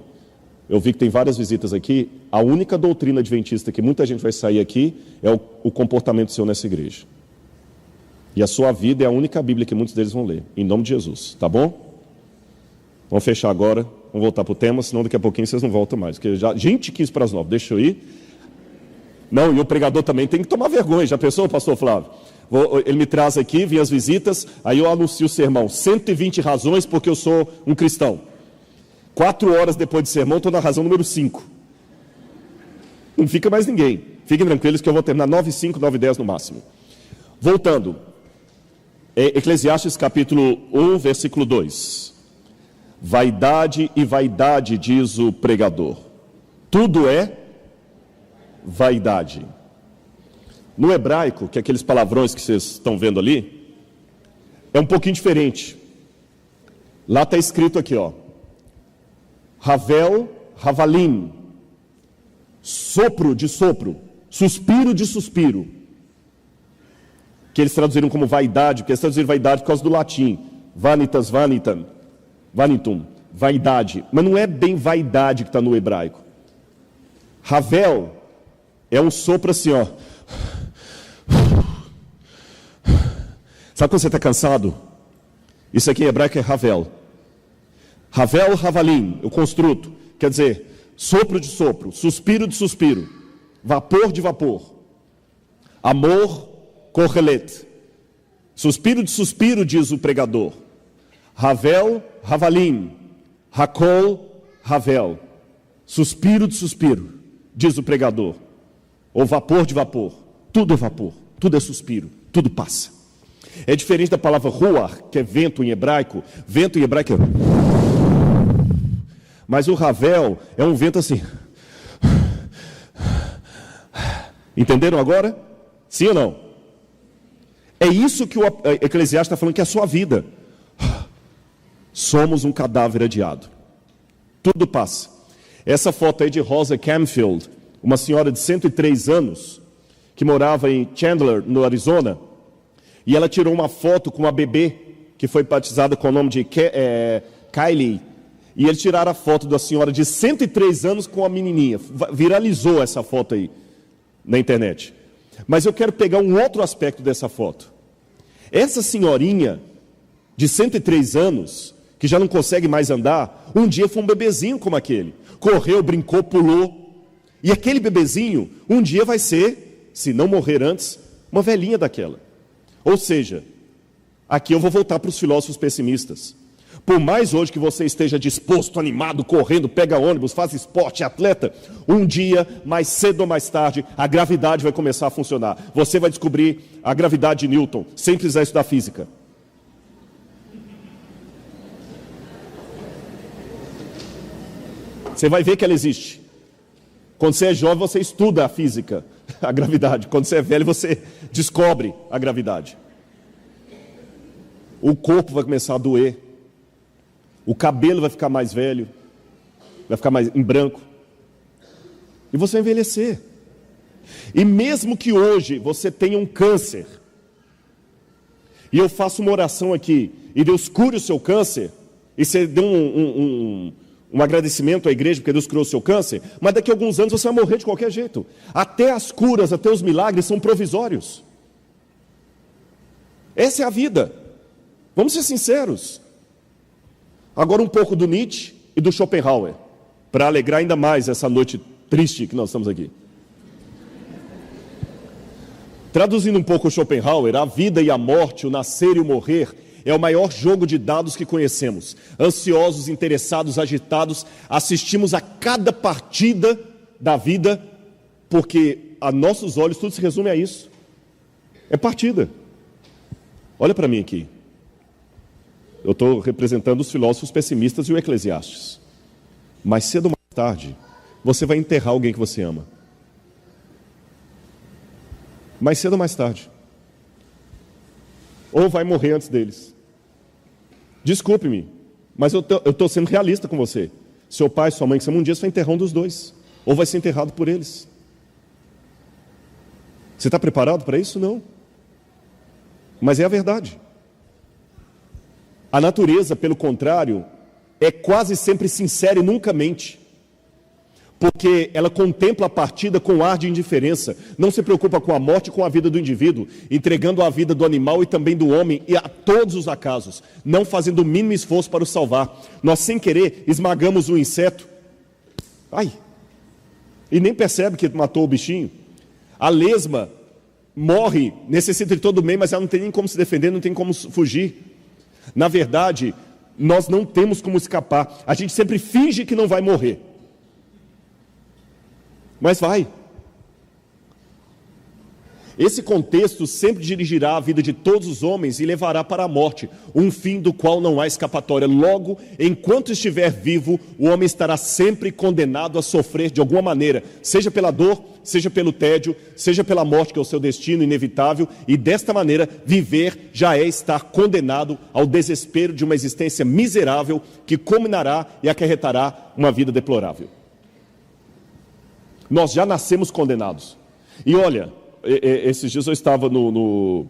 eu vi que tem várias visitas aqui, a única doutrina adventista que muita gente vai sair aqui é o comportamento seu nessa igreja. E a sua vida é a única Bíblia que muitos deles vão ler. Em nome de Jesus, tá bom? Vamos fechar agora, vamos voltar para o tema, senão daqui a pouquinho vocês não voltam mais. Porque já, gente, 15 para as 9, deixa eu ir. Não, e o pregador também tem que tomar vergonha. Já pensou, pastor Flávio? Ele me traz aqui, vem as visitas, aí eu anuncio o sermão. 120 razões porque eu sou um cristão. 4 horas depois do sermão, estou na razão número 5. Não fica mais ninguém. Fiquem tranquilos que eu vou terminar 9:05, 9:10 no máximo. Voltando. Eclesiastes capítulo 1, versículo 2. Vaidade e vaidade, diz o pregador. Tudo é vaidade. No hebraico, que é aqueles palavrões que vocês estão vendo ali, é um pouquinho diferente. Lá está escrito aqui, ó. Havel, Havalim. Sopro de sopro. Suspiro de suspiro. Que eles traduziram como vaidade, porque eles traduziram vaidade por causa do latim. Vanitas, vanitam. Vanitum. Vaidade. Mas não é bem vaidade que está no hebraico. Havel é um sopro assim, ó. Sabe quando você está cansado? Isso aqui em hebraico é Havel. Havel, Havalim, o construto. Quer dizer, sopro de sopro, suspiro de suspiro, vapor de vapor. Amor, correlet. Suspiro de suspiro, diz o pregador. Havel, Havalim. Hakol, Havel. Suspiro de suspiro, diz o pregador. Ou vapor de vapor. Tudo é vapor, tudo é suspiro, tudo passa. É diferente da palavra ruach, que é vento em hebraico. Vento em hebraico é... Mas o Havel é um vento assim. Entenderam agora? Sim ou não? É isso que o Eclesiastes está falando que é a sua vida. Somos um cadáver adiado. Tudo passa. Essa foto aí de Rosa Camfield, uma senhora de 103 anos, que morava em Chandler, no Arizona, e ela tirou uma foto com uma bebê que foi batizada com o nome de Kylie. E eles tiraram a foto da senhora de 103 anos com a menininha. Viralizou essa foto aí na internet. Mas eu quero pegar um outro aspecto dessa foto. Essa senhorinha de 103 anos, que já não consegue mais andar, um dia foi um bebezinho como aquele. Correu, brincou, pulou. E aquele bebezinho, um dia vai ser, se não morrer antes, uma velhinha daquela. Ou seja, aqui eu vou voltar para os filósofos pessimistas. Por mais hoje que você esteja disposto, animado, correndo, pega ônibus, faz esporte, atleta, um dia, mais cedo ou mais tarde, a gravidade vai começar a funcionar. Você vai descobrir a gravidade de Newton, sem precisar estudar física. Você vai ver que ela existe. Quando você é jovem, você estuda a física, a gravidade. Quando você é velho, você descobre a gravidade. O corpo vai começar a doer. O cabelo vai ficar mais velho. Vai ficar mais em branco. E você vai envelhecer. E mesmo que hoje você tenha um câncer, e eu faço uma oração aqui, e Deus cure o seu câncer, e você dê um agradecimento à igreja porque Deus curou o seu câncer, mas daqui a alguns anos você vai morrer de qualquer jeito. Até as curas, até os milagres são provisórios. Essa é a vida. Vamos ser sinceros. Agora um pouco do Nietzsche e do Schopenhauer, para alegrar ainda mais essa noite triste que nós estamos aqui. Traduzindo um pouco o Schopenhauer, a vida e a morte, o nascer e o morrer, é o maior jogo de dados que conhecemos. Ansiosos, interessados, agitados, assistimos a cada partida da vida, porque a nossos olhos tudo se resume a isso. É partida. Olha para mim aqui. Eu estou representando os filósofos pessimistas e o Eclesiastes. Mais cedo ou mais tarde, você vai enterrar alguém que você ama. Mais cedo ou mais tarde. Ou vai morrer antes deles. Desculpe-me, mas eu estou sendo realista com você. Seu pai, sua mãe, que são um dia, você vai enterrar um dos dois. Ou vai ser enterrado por eles. Você está preparado para isso? Não. Mas é a verdade. A natureza, pelo contrário, é quase sempre sincera e nunca mente. Porque ela contempla a partida com ar de indiferença. Não se preocupa com a morte e com a vida do indivíduo, entregando a vida do animal e também do homem, e a todos os acasos, não fazendo o mínimo esforço para o salvar. Nós, sem querer, esmagamos um inseto. Ai! E nem percebe que matou o bichinho. A lesma morre, necessita de todo o meio, mas ela não tem nem como se defender, não tem como fugir. Na verdade, nós não temos como escapar. A gente sempre finge que não vai morrer. Mas vai. Esse contexto sempre dirigirá a vida de todos os homens e levará para a morte, um fim do qual não há escapatória. Logo, enquanto estiver vivo, o homem estará sempre condenado a sofrer de alguma maneira, seja pela dor, seja pelo tédio, seja pela morte, que é o seu destino inevitável, e desta maneira, viver já é estar condenado ao desespero de uma existência miserável que culminará e acarretará uma vida deplorável. Nós já nascemos condenados. E olha, esses dias eu estava no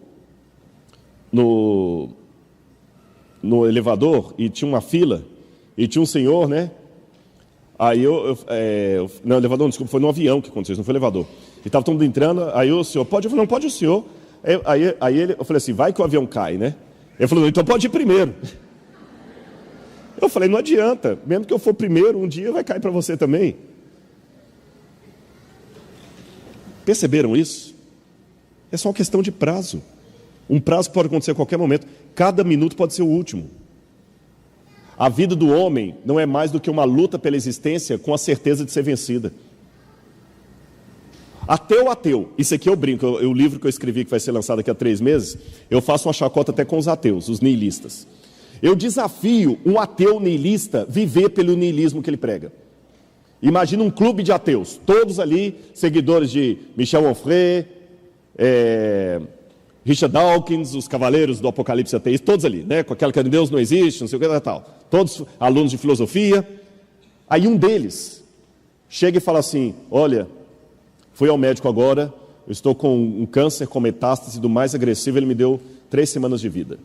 elevador e tinha uma fila e tinha um senhor, né? Aí não, elevador, desculpa, foi no avião que aconteceu, não foi elevador. E estava todo mundo entrando, aí o senhor, pode? Eu falei, não, pode o senhor. Eu falei assim, vai que o avião cai, né? Ele falou, então pode ir primeiro. Eu falei, não adianta, mesmo que eu for primeiro, um dia vai cair para você também. Perceberam isso? É só uma questão de prazo. Um prazo que pode acontecer a qualquer momento. Cada minuto pode ser o último. A vida do homem não é mais do que uma luta pela existência com a certeza de ser vencida. Até o ateu, isso aqui eu brinco, o livro que eu escrevi, que vai ser lançado daqui a 3 meses, eu faço uma chacota até com os ateus, os niilistas. Eu desafio um ateu niilista viver pelo niilismo que ele prega. Imagina um clube de ateus, todos ali, seguidores de Michel Onfray, Richard Dawkins, os cavaleiros do Apocalipse ateísta, todos ali, né? Com aquela que Deus não existe, não sei o que, tal. Todos alunos de filosofia. Aí um deles chega e fala assim, olha, fui ao médico agora, eu estou com um câncer com metástase do mais agressivo, ele me deu 3 semanas de vida.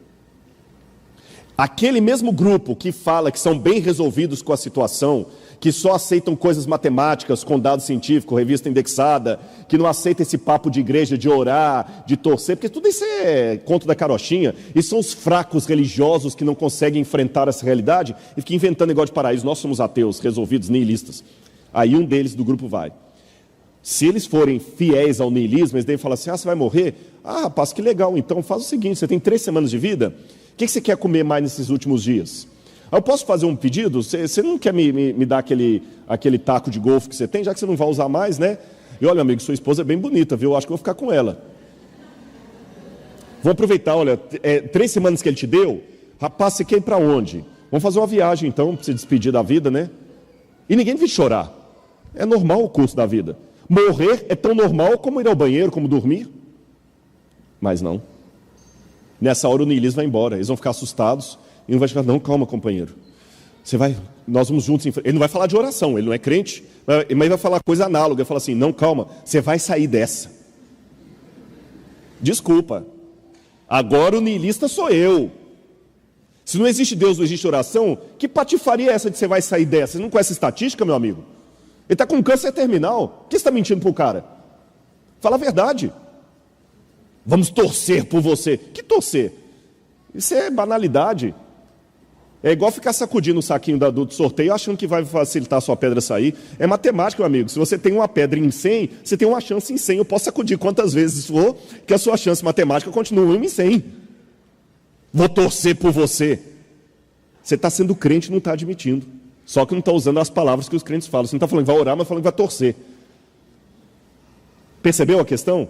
Aquele mesmo grupo que fala que são bem resolvidos com a situação, que só aceitam coisas matemáticas com dado científico, revista indexada, que não aceita esse papo de igreja, de orar, de torcer, porque tudo isso é conto da carochinha, e são os fracos religiosos que não conseguem enfrentar essa realidade e ficam inventando negócio de paraíso. Nós somos ateus, resolvidos, niilistas. Aí um deles do grupo vai. Se eles forem fiéis ao niilismo, eles devem falar assim, você vai morrer? Ah, rapaz, que legal, então faz o seguinte, você tem 3 semanas de vida, o que você quer comer mais nesses últimos dias? Eu posso fazer um pedido? Você não quer me dar aquele taco de golfe que você tem, já que você não vai usar mais, né? E olha, meu amigo, sua esposa é bem bonita, viu? Eu acho que eu vou ficar com ela. Vou aproveitar, olha, 3 semanas que ele te deu, rapaz, você quer ir para onde? Vamos fazer uma viagem então, para se despedir da vida, né? E ninguém vai chorar. É normal o curso da vida. Morrer é tão normal como ir ao banheiro, como dormir. Mas não. Nessa hora o niilismo vai embora, eles vão ficar assustados. E não vai chegar, não, calma, companheiro. Nós vamos juntos. Ele não vai falar de oração, ele não é crente, mas vai falar coisa análoga. Ele fala assim, não, calma, você vai sair dessa. Desculpa. Agora o niilista sou eu. Se não existe Deus, não existe oração, que patifaria é essa de você vai sair dessa? Você não conhece estatística, meu amigo? Ele está com câncer terminal. Por que você está mentindo para o cara? Fala a verdade. Vamos torcer por você. Que torcer? Isso é banalidade. É igual ficar sacudindo o saquinho do sorteio achando que vai facilitar a sua pedra sair. É matemática, meu amigo. Se você tem uma pedra em 100, você tem uma chance em 100. Eu posso sacudir quantas vezes for, que a sua chance matemática continua 1 em 100. Vou torcer por você. Você está sendo crente e não está admitindo. Só que não está usando as palavras que os crentes falam. Você não está falando que vai orar, mas falando que vai torcer. Percebeu a questão?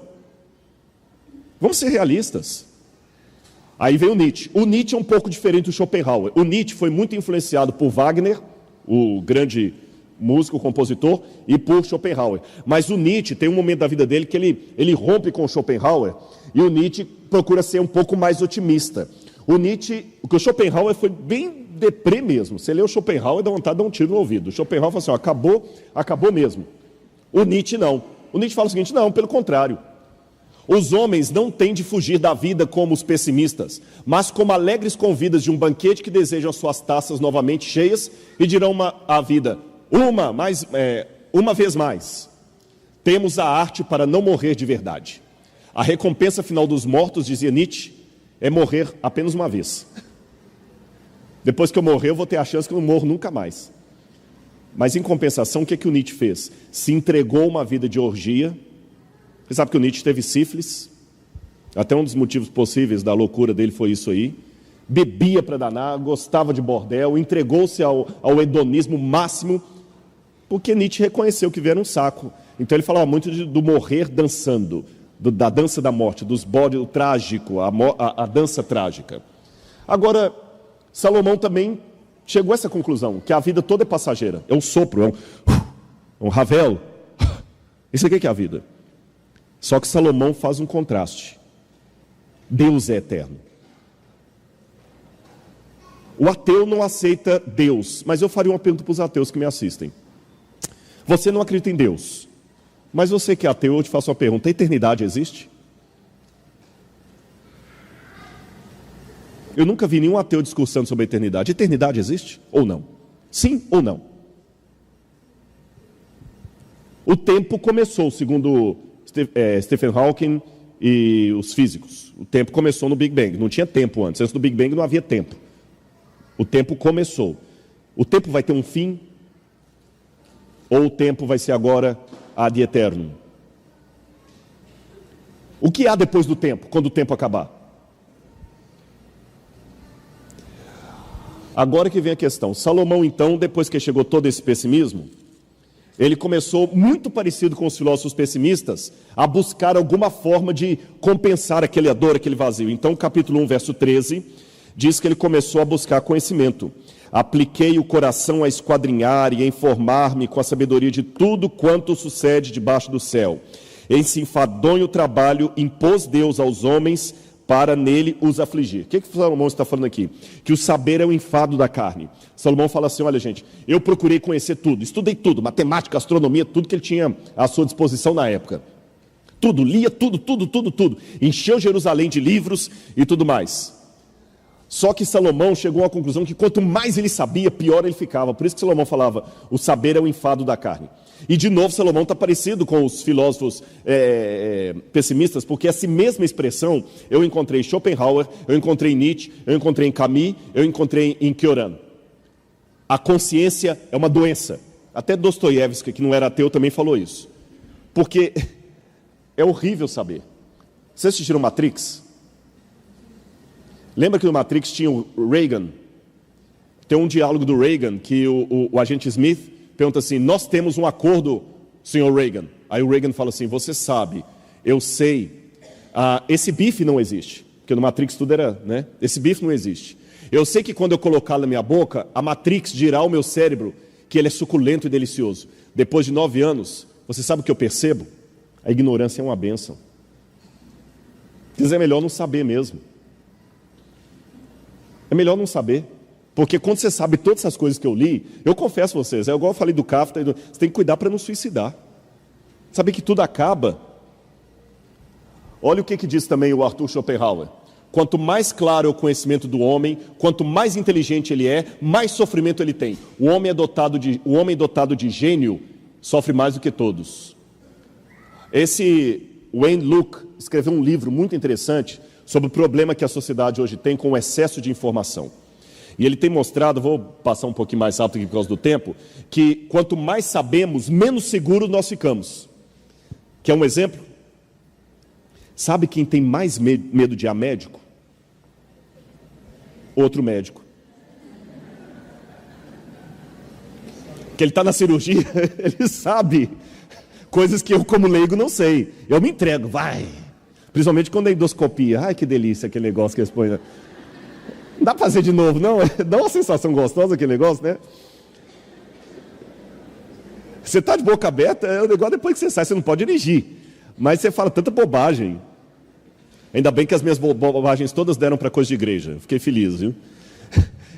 Vamos ser realistas. Aí vem o Nietzsche. O Nietzsche é um pouco diferente do Schopenhauer. O Nietzsche foi muito influenciado por Wagner, o grande músico, compositor, e por Schopenhauer. Mas o Nietzsche tem um momento da vida dele que ele rompe com o Schopenhauer, e o Nietzsche procura ser um pouco mais otimista. O Schopenhauer foi bem deprê mesmo. Você lê o Schopenhauer, dá vontade de dar um tiro no ouvido. O Schopenhauer fala assim, ó, acabou mesmo. O Nietzsche não. O Nietzsche fala o seguinte, não, pelo contrário. Os homens não têm de fugir da vida como os pessimistas, mas como alegres convidas de um banquete que desejam suas taças novamente cheias e dirão à vida, uma vez mais, temos a arte para não morrer de verdade. A recompensa final dos mortos, dizia Nietzsche, é morrer apenas uma vez. Depois que eu morrer, eu vou ter a chance que eu não morro nunca mais. Mas em compensação, o que o Nietzsche fez? Se entregou a uma vida de orgia. Você sabe que o Nietzsche teve sífilis, até um dos motivos possíveis da loucura dele foi isso aí. Bebia para danar, gostava de bordel, entregou-se ao hedonismo máximo, porque Nietzsche reconheceu que era um saco. Então ele falava muito do morrer dançando, da dança da morte, dos bodes, o trágico, a dança trágica. Agora, Salomão também chegou a essa conclusão, que a vida toda é passageira, é um sopro, é um Ravel. Isso aqui que é a vida. Só que Salomão faz um contraste. Deus é eterno. O ateu não aceita Deus, mas eu faria uma pergunta para os ateus que me assistem. Você não acredita em Deus, mas você que é ateu, eu te faço uma pergunta: a eternidade existe? Eu nunca vi nenhum ateu discursando sobre a eternidade. Eternidade existe ou não? Sim ou não? O tempo começou, segundo Stephen Hawking e os físicos. O tempo começou no Big Bang. Não tinha tempo antes. Antes do Big Bang não havia tempo. O tempo começou. O tempo vai ter um fim? Ou o tempo vai ser agora ad eternum? O que há depois do tempo, quando o tempo acabar? Agora que vem a questão. Salomão, então, depois que chegou todo esse pessimismo, ele começou, muito parecido com os filósofos pessimistas, a buscar alguma forma de compensar aquela dor, aquele vazio. Então, capítulo 1, verso 13, diz que ele começou a buscar conhecimento. Apliquei o coração a esquadrinhar e a informar-me com a sabedoria de tudo quanto sucede debaixo do céu. Esse enfadonho trabalho impôs Deus aos homens para nele os afligir. O que Salomão está falando aqui? Que o saber é o enfado da carne. Salomão fala assim, olha gente, eu procurei conhecer tudo, estudei tudo, matemática, astronomia, tudo que ele tinha à sua disposição na época. Tudo, lia tudo. Encheu Jerusalém de livros e tudo mais. Só que Salomão chegou à conclusão que quanto mais ele sabia, pior ele ficava. Por isso que Salomão falava, o saber é o enfado da carne. E de novo Salomão está parecido com os filósofos pessimistas, porque essa mesma expressão eu encontrei em Schopenhauer, eu encontrei em Nietzsche, eu encontrei em Camus, eu encontrei em Kioran. A consciência é uma doença. Até Dostoiévski, que não era ateu, também falou isso. Porque é horrível saber. Vocês assistiram Matrix? Lembra que no Matrix tinha o Reagan? Tem um diálogo do Reagan que o agente Smith pergunta assim: nós temos um acordo, senhor Reagan. Aí o Reagan fala assim: você sabe, eu sei, esse bife não existe. Porque no Matrix tudo era, né? Esse bife não existe. Eu sei que quando eu colocá-lo na minha boca, a Matrix dirá ao meu cérebro que ele é suculento e delicioso. Depois de 9 anos, você sabe o que eu percebo? A ignorância é uma bênção. Mas é melhor não saber mesmo. É melhor não saber. Porque quando você sabe todas essas coisas que eu li, eu confesso a vocês, é igual eu falei do Kafka, você tem que cuidar para não suicidar. Saber que tudo acaba. Olha o que diz também o Arthur Schopenhauer. Quanto mais claro é o conhecimento do homem, quanto mais inteligente ele é, mais sofrimento ele tem. O homem dotado de gênio sofre mais do que todos. Esse Wayne Luke escreveu um livro muito interessante sobre o problema que a sociedade hoje tem com o excesso de informação. E ele tem mostrado, vou passar um pouquinho mais rápido aqui por causa do tempo, que quanto mais sabemos, menos seguros nós ficamos. Quer um exemplo? Sabe quem tem mais medo de ir a médico? Outro médico. Que ele está na cirurgia, ele sabe coisas que eu, como leigo, não sei. Eu me entrego, vai. Principalmente quando é endoscopia. Ai, que delícia aquele negócio que eles põem. Não dá para fazer de novo, não? Dá uma sensação gostosa aquele negócio, né? Você está de boca aberta, é o negócio depois que você sai, você não pode dirigir. Mas você fala tanta bobagem. Ainda bem que as minhas bobagens todas deram para coisa de igreja. Eu fiquei feliz, viu?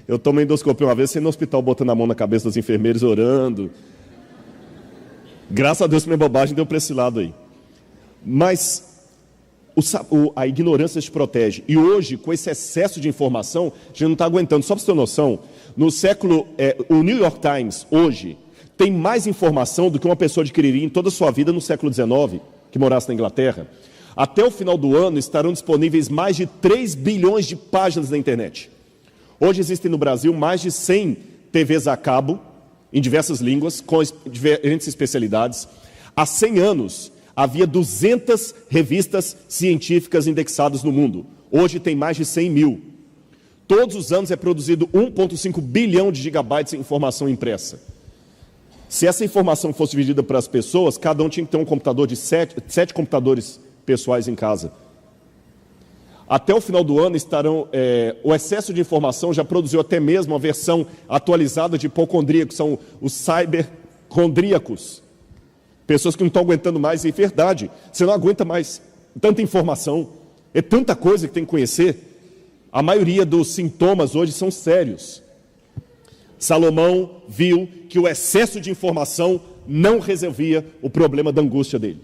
Eu tomei endoscopia uma vez, sendo no hospital, botando a mão na cabeça dos enfermeiros, orando. Graças a Deus que minha bobagem deu para esse lado aí. Mas a ignorância te protege. E hoje, com esse excesso de informação, a gente não está aguentando. Só para você ter noção, no século... o New York Times, hoje, tem mais informação do que uma pessoa adquiriria em toda a sua vida no século XIX, que morasse na Inglaterra. Até o final do ano estarão disponíveis mais de 3 bilhões de páginas na internet. Hoje existem no Brasil mais de 100 TVs a cabo, em diversas línguas, com diferentes especialidades. Há 100 anos, havia 200 revistas científicas indexadas no mundo. Hoje tem mais de 100 mil. Todos os anos é produzido 1,5 bilhão de gigabytes de informação impressa. Se essa informação fosse dividida para as pessoas, cada um tinha que ter um computador de 7 computadores pessoais em casa. Até o final do ano estarão... o excesso de informação já produziu até mesmo a versão atualizada de hipocondríacos, são os cybercondríacos. Pessoas que não estão aguentando mais, e verdade, você não aguenta mais tanta informação, é tanta coisa que tem que conhecer. A maioria dos sintomas hoje são sérios. Salomão viu que o excesso de informação não resolvia o problema da angústia dele.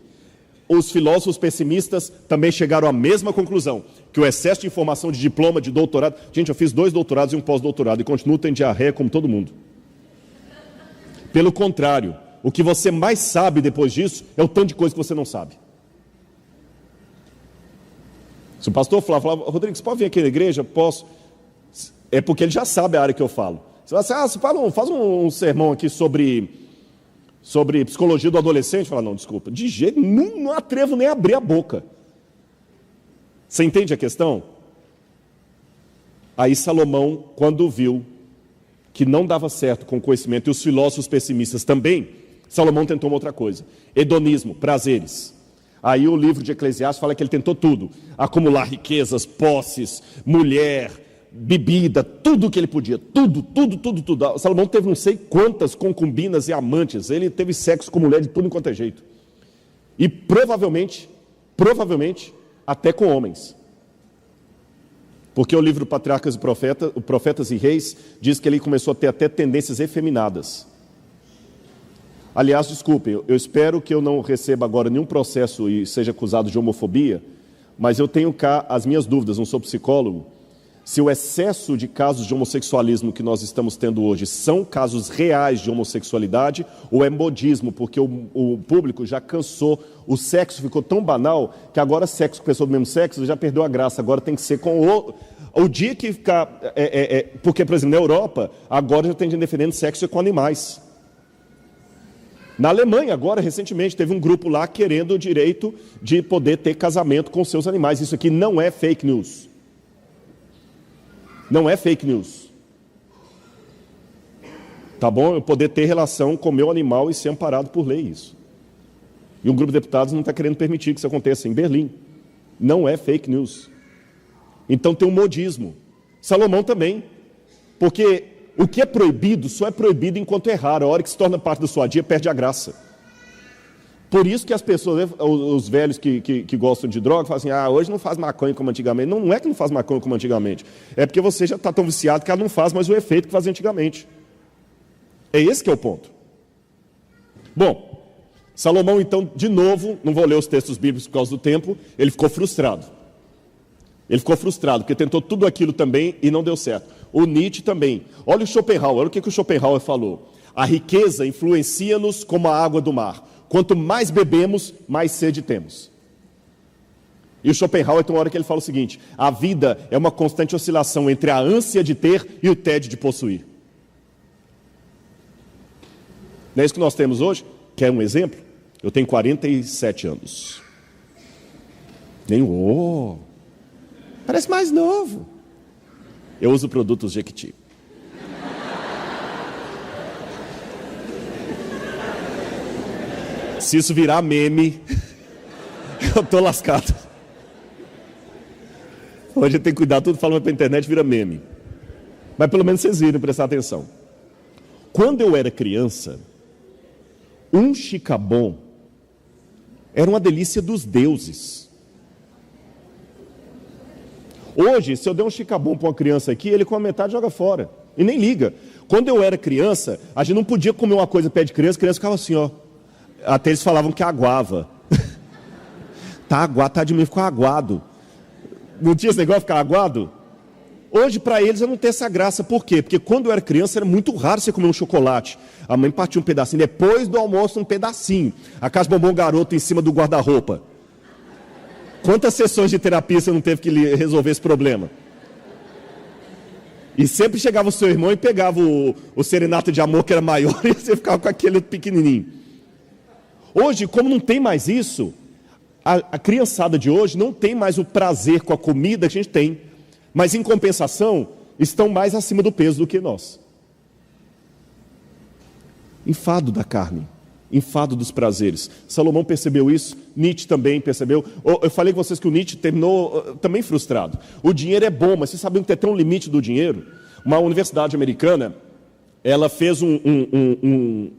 Os filósofos pessimistas também chegaram à mesma conclusão, que o excesso de informação, de diploma, de doutorado... Gente, eu fiz 2 doutorados e um pós-doutorado e continuo tendo diarreia como todo mundo. Pelo contrário, o que você mais sabe depois disso é o tanto de coisa que você não sabe. Se o pastor falava, Rodrigo, você pode vir aqui na igreja? Posso. É porque ele já sabe a área que eu falo. Você fala assim, faz um sermão aqui sobre psicologia do adolescente. Fala, não, desculpa, de jeito nenhum, não atrevo nem a abrir a boca. Você entende a questão? Aí Salomão, quando viu que não dava certo com o conhecimento, e os filósofos pessimistas também, Salomão tentou uma outra coisa: hedonismo, prazeres. Aí o livro de Eclesiastes fala que ele tentou tudo: acumular riquezas, posses, mulher, bebida, tudo que ele podia, tudo. Salomão teve não sei quantas concubinas e amantes, ele teve sexo com mulher de tudo enquanto é jeito. E provavelmente, até com homens. Porque o livro Patriarcas e Profetas e Reis diz que ele começou a ter até tendências efeminadas. Aliás, desculpem, eu espero que eu não receba agora nenhum processo e seja acusado de homofobia, mas eu tenho cá as minhas dúvidas, não sou psicólogo, se o excesso de casos de homossexualismo que nós estamos tendo hoje são casos reais de homossexualidade ou é modismo, porque o público já cansou, o sexo ficou tão banal que agora sexo com pessoa do mesmo sexo já perdeu a graça, agora tem que ser com o dia que ficar... porque, por exemplo, na Europa, agora já tem gente defendendo sexo com animais. Na Alemanha, agora, recentemente, teve um grupo lá querendo o direito de poder ter casamento com seus animais. Isso aqui não é fake news. Não é fake news. Tá bom? Eu poder ter relação com o meu animal e ser amparado por lei, isso. E um grupo de deputados não está querendo permitir que isso aconteça em Berlim. Não é fake news. Então tem um modismo. Salomão também. Porque o que é proibido só é proibido enquanto é raro. A hora que se torna parte da sua dia, perde a graça. Por isso que as pessoas, os velhos que gostam de droga, falam assim, hoje não faz maconha como antigamente. Não é que não faz maconha como antigamente. É porque você já está tão viciado que ela não faz mais o efeito que fazia antigamente. É esse que é o ponto. Bom, Salomão, então, de novo, não vou ler os textos bíblicos por causa do tempo, ele ficou frustrado. Ele ficou frustrado, porque tentou tudo aquilo também e não deu certo. O Nietzsche também. Olha o Schopenhauer, olha o que o Schopenhauer falou. A riqueza influencia-nos como a água do mar. Quanto mais bebemos, mais sede temos. E o Schopenhauer tem uma hora que ele fala o seguinte, a vida é uma constante oscilação entre a ânsia de ter e o tédio de possuir. Não é isso que nós temos hoje? Quer um exemplo? Eu tenho 47 anos. Parece mais novo. Eu uso produtos Jequiti. Se isso virar meme, eu tô lascado. Hoje tem que cuidar, tudo falando para a internet vira meme. Mas pelo menos vocês viram, prestar atenção. Quando eu era criança, um chicabom era uma delícia dos deuses. Hoje, se eu der um chicabom para uma criança aqui, ele com a metade joga fora. E nem liga. Quando eu era criança, a gente não podia comer uma coisa perto de criança, a criança ficava assim, ó. Até eles falavam que aguava. Tá de mim, ficou aguado. Não tinha esse negócio de ficar aguado? Hoje, para eles, eu não tenho essa graça. Por quê? Porque quando eu era criança, era muito raro você comer um chocolate. A mãe partia um pedacinho. Depois do almoço, um pedacinho. A casa bombom garoto em cima do guarda-roupa. Quantas sessões de terapia você não teve que resolver esse problema? E sempre chegava o seu irmão e pegava o serenato de amor, que era maior, e você ficava com aquele pequenininho. Hoje, como não tem mais isso, a criançada de hoje não tem mais o prazer com a comida que a gente tem. Mas, em compensação, estão mais acima do peso do que nós. Enfado da carne, enfado dos prazeres. Salomão percebeu isso, Nietzsche também percebeu. Eu falei com vocês que o Nietzsche terminou também frustrado. O dinheiro é bom, mas vocês sabem que tem um limite do dinheiro? Uma universidade americana, ela fez um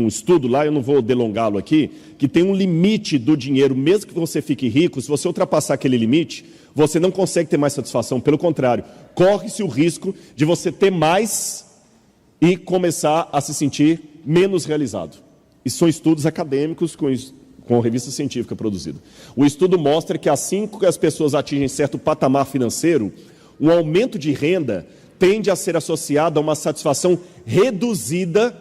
estudo lá, eu não vou delongá-lo aqui, que tem um limite do dinheiro, mesmo que você fique rico, se você ultrapassar aquele limite, você não consegue ter mais satisfação, pelo contrário, corre-se o risco de você ter mais e começar a se sentir menos realizado. E são estudos acadêmicos com revista científica produzida. O estudo mostra que assim que as pessoas atingem certo patamar financeiro, um aumento de renda tende a ser associado a uma satisfação reduzida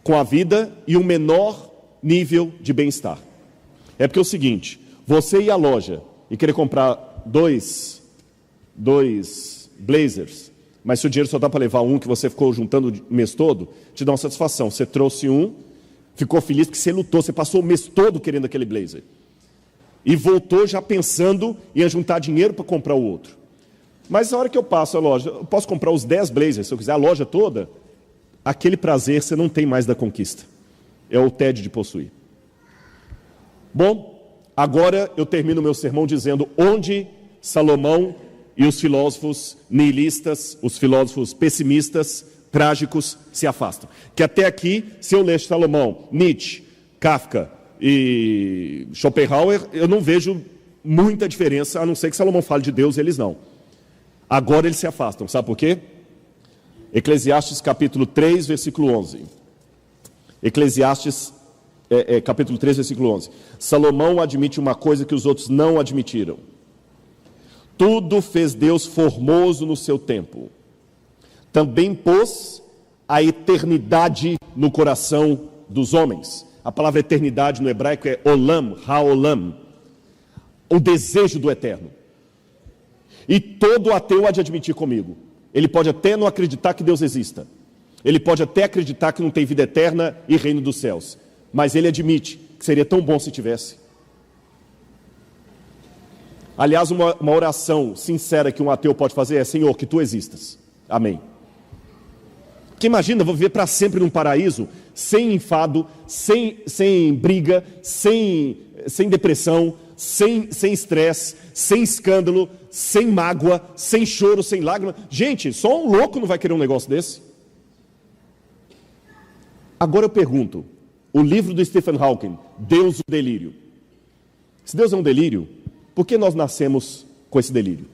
com a vida e um menor nível de bem-estar. É porque é o seguinte, você ir à loja e querer comprar dois blazers, mas se o dinheiro só dá para levar um que você ficou juntando o mês todo, te dá uma satisfação. Você trouxe um, ficou feliz porque você lutou, você passou o mês todo querendo aquele blazer. E voltou já pensando em juntar dinheiro para comprar o outro. Mas na hora que eu passo a loja, eu posso comprar os 10 blazers, se eu quiser a loja toda, aquele prazer você não tem mais da conquista. É o tédio de possuir. Bom, agora eu termino meu sermão dizendo onde Salomão e os filósofos nihilistas, os filósofos pessimistas, trágicos, se afastam. Que até aqui, se eu ler Salomão, Nietzsche, Kafka e Schopenhauer, eu não vejo muita diferença, a não ser que Salomão fale de Deus, eles não. Agora eles se afastam, sabe por quê? Eclesiastes capítulo 3, versículo 11. Eclesiastes capítulo 3, versículo 11. Salomão admite uma coisa que os outros não admitiram. Tudo fez Deus formoso no seu tempo. Também pôs a eternidade no coração dos homens. A palavra eternidade no hebraico é olam, haolam. O desejo do eterno. E todo ateu há de admitir comigo. Ele pode até não acreditar que Deus exista. Ele pode até acreditar que não tem vida eterna e reino dos céus, mas ele admite que seria tão bom se tivesse. Aliás, uma oração sincera que um ateu pode fazer é: Senhor, que tu existas. Amém. Porque imagina, vou viver para sempre num paraíso, sem enfado, sem briga, sem depressão, sem estresse, sem escândalo, sem mágoa, sem choro, sem lágrima. Gente, só um louco não vai querer um negócio desse. Agora eu pergunto, o livro do Stephen Hawking, Deus o Delírio. Se Deus é um delírio, por que nós nascemos com esse delírio?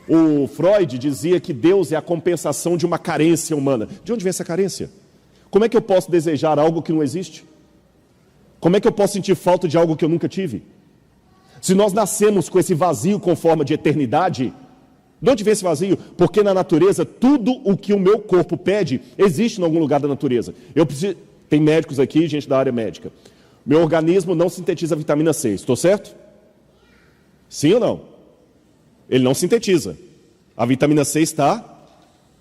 O Freud dizia que Deus é a compensação de uma carência humana. De onde vem essa carência? Como é que eu posso desejar algo que não existe? Como é que eu posso sentir falta de algo que eu nunca tive? Se nós nascemos com esse vazio com forma de eternidade, de onde vem esse vazio? Porque na natureza, tudo o que o meu corpo pede, existe em algum lugar da natureza. Tem médicos aqui, gente da área médica. Meu organismo não sintetiza vitamina C, estou certo? Sim ou não? Ele não sintetiza. A vitamina C está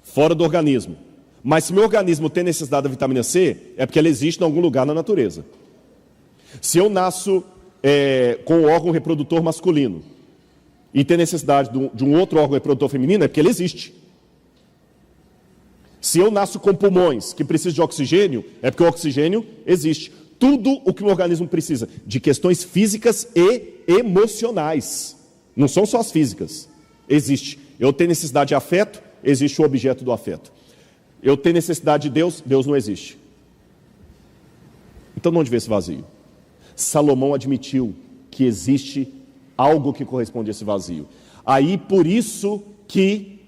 fora do organismo. Mas se meu organismo tem necessidade da vitamina C, é porque ela existe em algum lugar na natureza. Se eu nasço com o órgão reprodutor masculino e tem necessidade de um outro órgão reprodutor feminino, é porque ele existe. Se eu nasço com pulmões que precisam de oxigênio, é porque o oxigênio existe. Tudo o que o organismo precisa, de questões físicas e emocionais. Não são só as físicas. Existe. Eu tenho necessidade de afeto, existe o objeto do afeto. Eu tenho necessidade de Deus, Deus não existe. Então, de onde vem esse vazio? Salomão admitiu que existe algo que corresponde a esse vazio. Aí, por isso que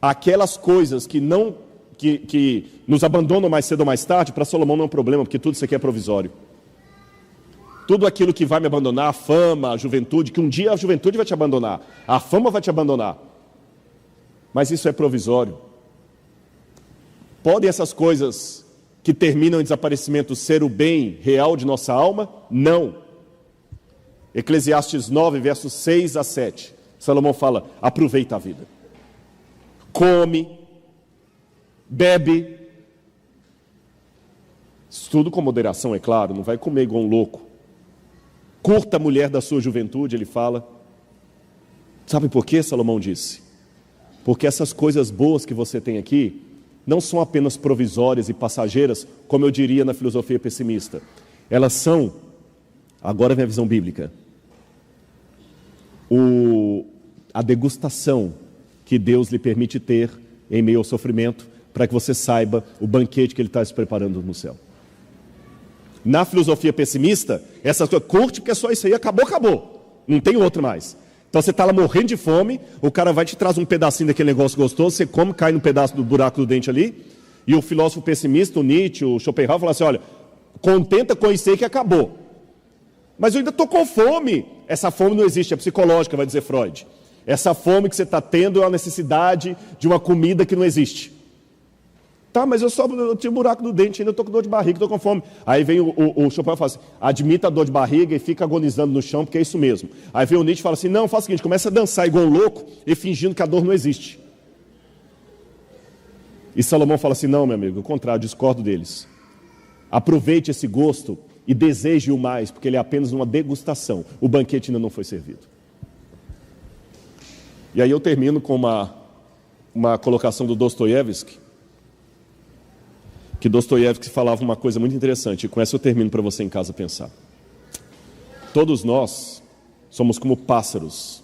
aquelas coisas que nos abandonam mais cedo ou mais tarde, para Salomão não é um problema, porque tudo isso aqui é provisório. Tudo aquilo que vai me abandonar, a fama, a juventude, que um dia a juventude vai te abandonar, a fama vai te abandonar. Mas isso é provisório. Podem essas coisas que terminam em desaparecimento ser o bem real de nossa alma? Não. Eclesiastes 9, versos 6 a 7. Salomão fala: aproveita a vida. Come, bebe. Tudo com moderação, é claro, não vai comer igual um louco. Curta a mulher da sua juventude, ele fala. Sabe por quê, Salomão disse? Porque essas coisas boas que você tem aqui não são apenas provisórias e passageiras, como eu diria na filosofia pessimista. Elas são, agora vem a visão bíblica, a degustação que Deus lhe permite ter em meio ao sofrimento, para que você saiba o banquete que Ele está se preparando no céu. Na filosofia pessimista, essas coisas, curte porque é só isso aí, acabou. Não tem outro mais. Então você está lá morrendo de fome, o cara vai te trazer um pedacinho daquele negócio gostoso, você come, cai no pedaço do buraco do dente ali, e o filósofo pessimista, o Nietzsche, o Schopenhauer, fala assim: olha, contenta com isso aí que acabou. Mas eu ainda estou com fome. Essa fome não existe, é psicológica, vai dizer Freud. Essa fome que você está tendo é a necessidade de uma comida que não existe. Tá, mas eu tinha um buraco no dente, ainda estou com dor de barriga, estou com fome. Aí vem o Schopenhauer e fala assim: admita a dor de barriga e fica agonizando no chão, porque é isso mesmo. Aí vem o Nietzsche e fala assim: não, faz o seguinte, começa a dançar igual um louco e fingindo que a dor não existe. E Salomão fala assim: não, meu amigo, o contrário, discordo deles. Aproveite esse gosto e deseje-o mais, porque ele é apenas uma degustação. O banquete ainda não foi servido. E aí eu termino com uma colocação do Dostoiévski, que Dostoiévski falava uma coisa muito interessante, e com essa eu termino para você em casa pensar. Todos nós somos como pássaros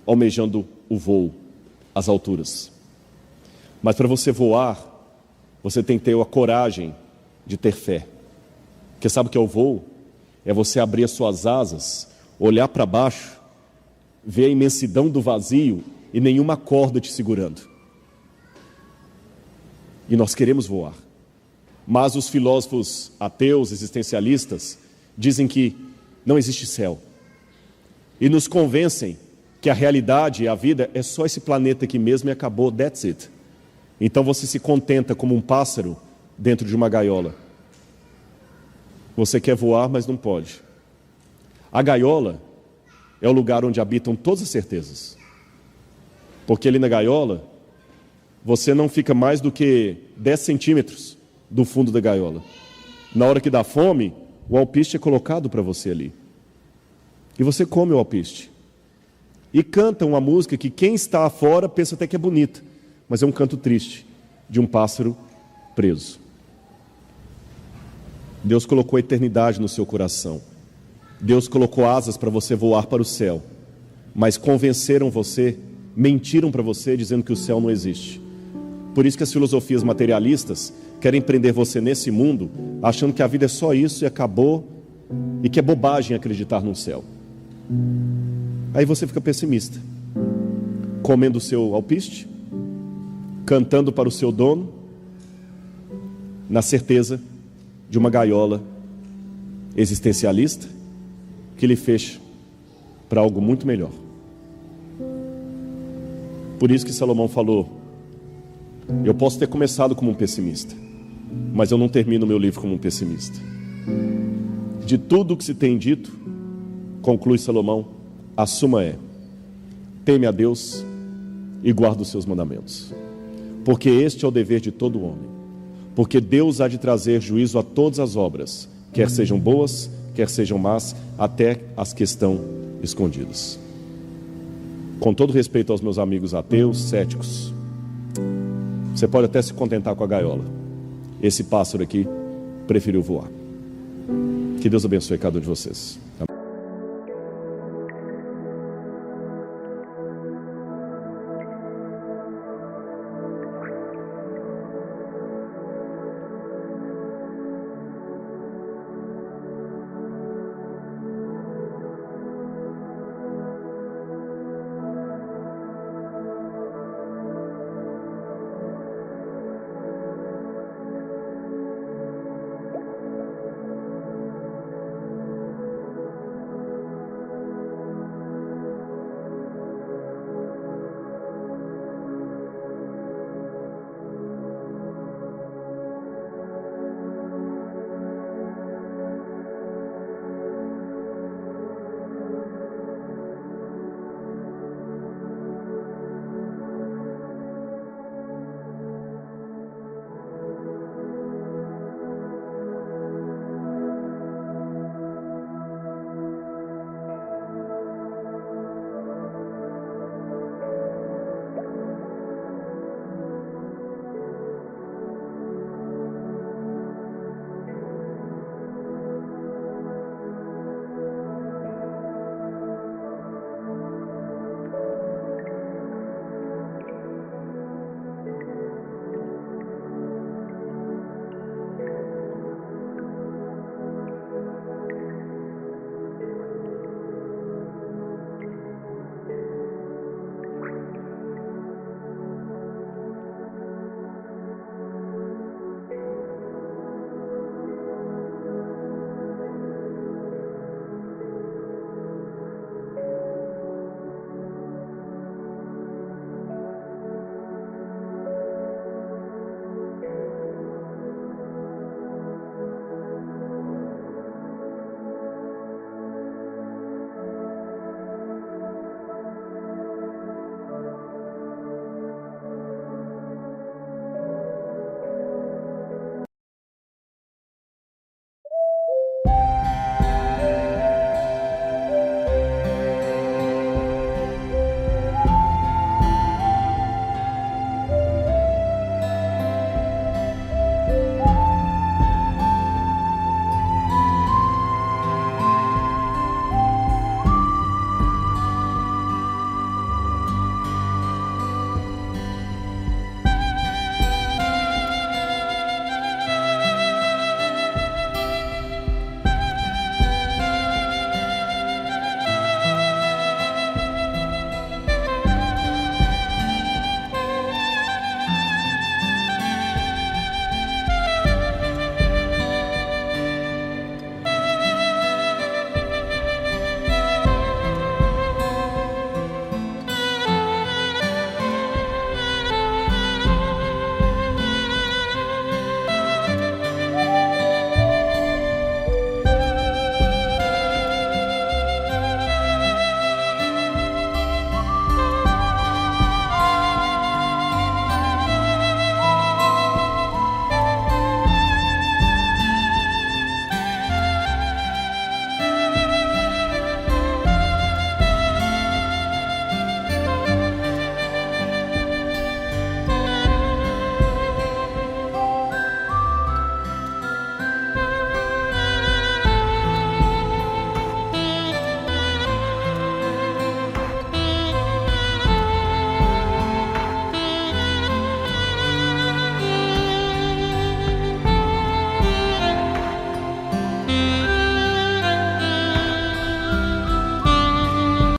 almejando o voo, as alturas. Mas para você voar, você tem que ter a coragem de ter fé. Porque sabe o que é o voo? É você abrir as suas asas, olhar para baixo, ver a imensidão do vazio e nenhuma corda te segurando. E nós queremos voar. Mas os filósofos ateus, existencialistas, dizem que não existe céu. E nos convencem que a realidade e a vida é só esse planeta aqui mesmo e acabou, that's it. Então você se contenta como um pássaro dentro de uma gaiola. Você quer voar, mas não pode. A gaiola é o lugar onde habitam todas as certezas. Porque ali na gaiola, você não fica mais do que 10 centímetros do fundo da gaiola. Na hora que dá fome, o alpiste é colocado para você ali. E você come o alpiste. E canta uma música que quem está fora pensa até que é bonita, mas é um canto triste de um pássaro preso. Deus colocou a eternidade no seu coração. Deus colocou asas para você voar para o céu. Mas convenceram você, mentiram para você dizendo que o céu não existe. Por isso que as filosofias materialistas querem prender você nesse mundo, achando que a vida é só isso e acabou, e que é bobagem acreditar no céu. Aí você fica pessimista, comendo o seu alpiste, cantando para o seu dono, na certeza de uma gaiola existencialista que lhe fecha para algo muito melhor. Por isso que Salomão falou: eu posso ter começado como um pessimista, mas eu não termino meu livro como um pessimista. De tudo o que se tem dito, conclui Salomão, a suma é: teme a Deus e guarda os seus mandamentos, porque este é o dever de todo homem, porque Deus há de trazer juízo a todas as obras, quer sejam boas, quer sejam más, até as que estão escondidas. Com todo respeito aos meus amigos ateus, céticos, você pode até se contentar com a gaiola. Esse pássaro aqui preferiu voar. Que Deus abençoe cada um de vocês. Amém.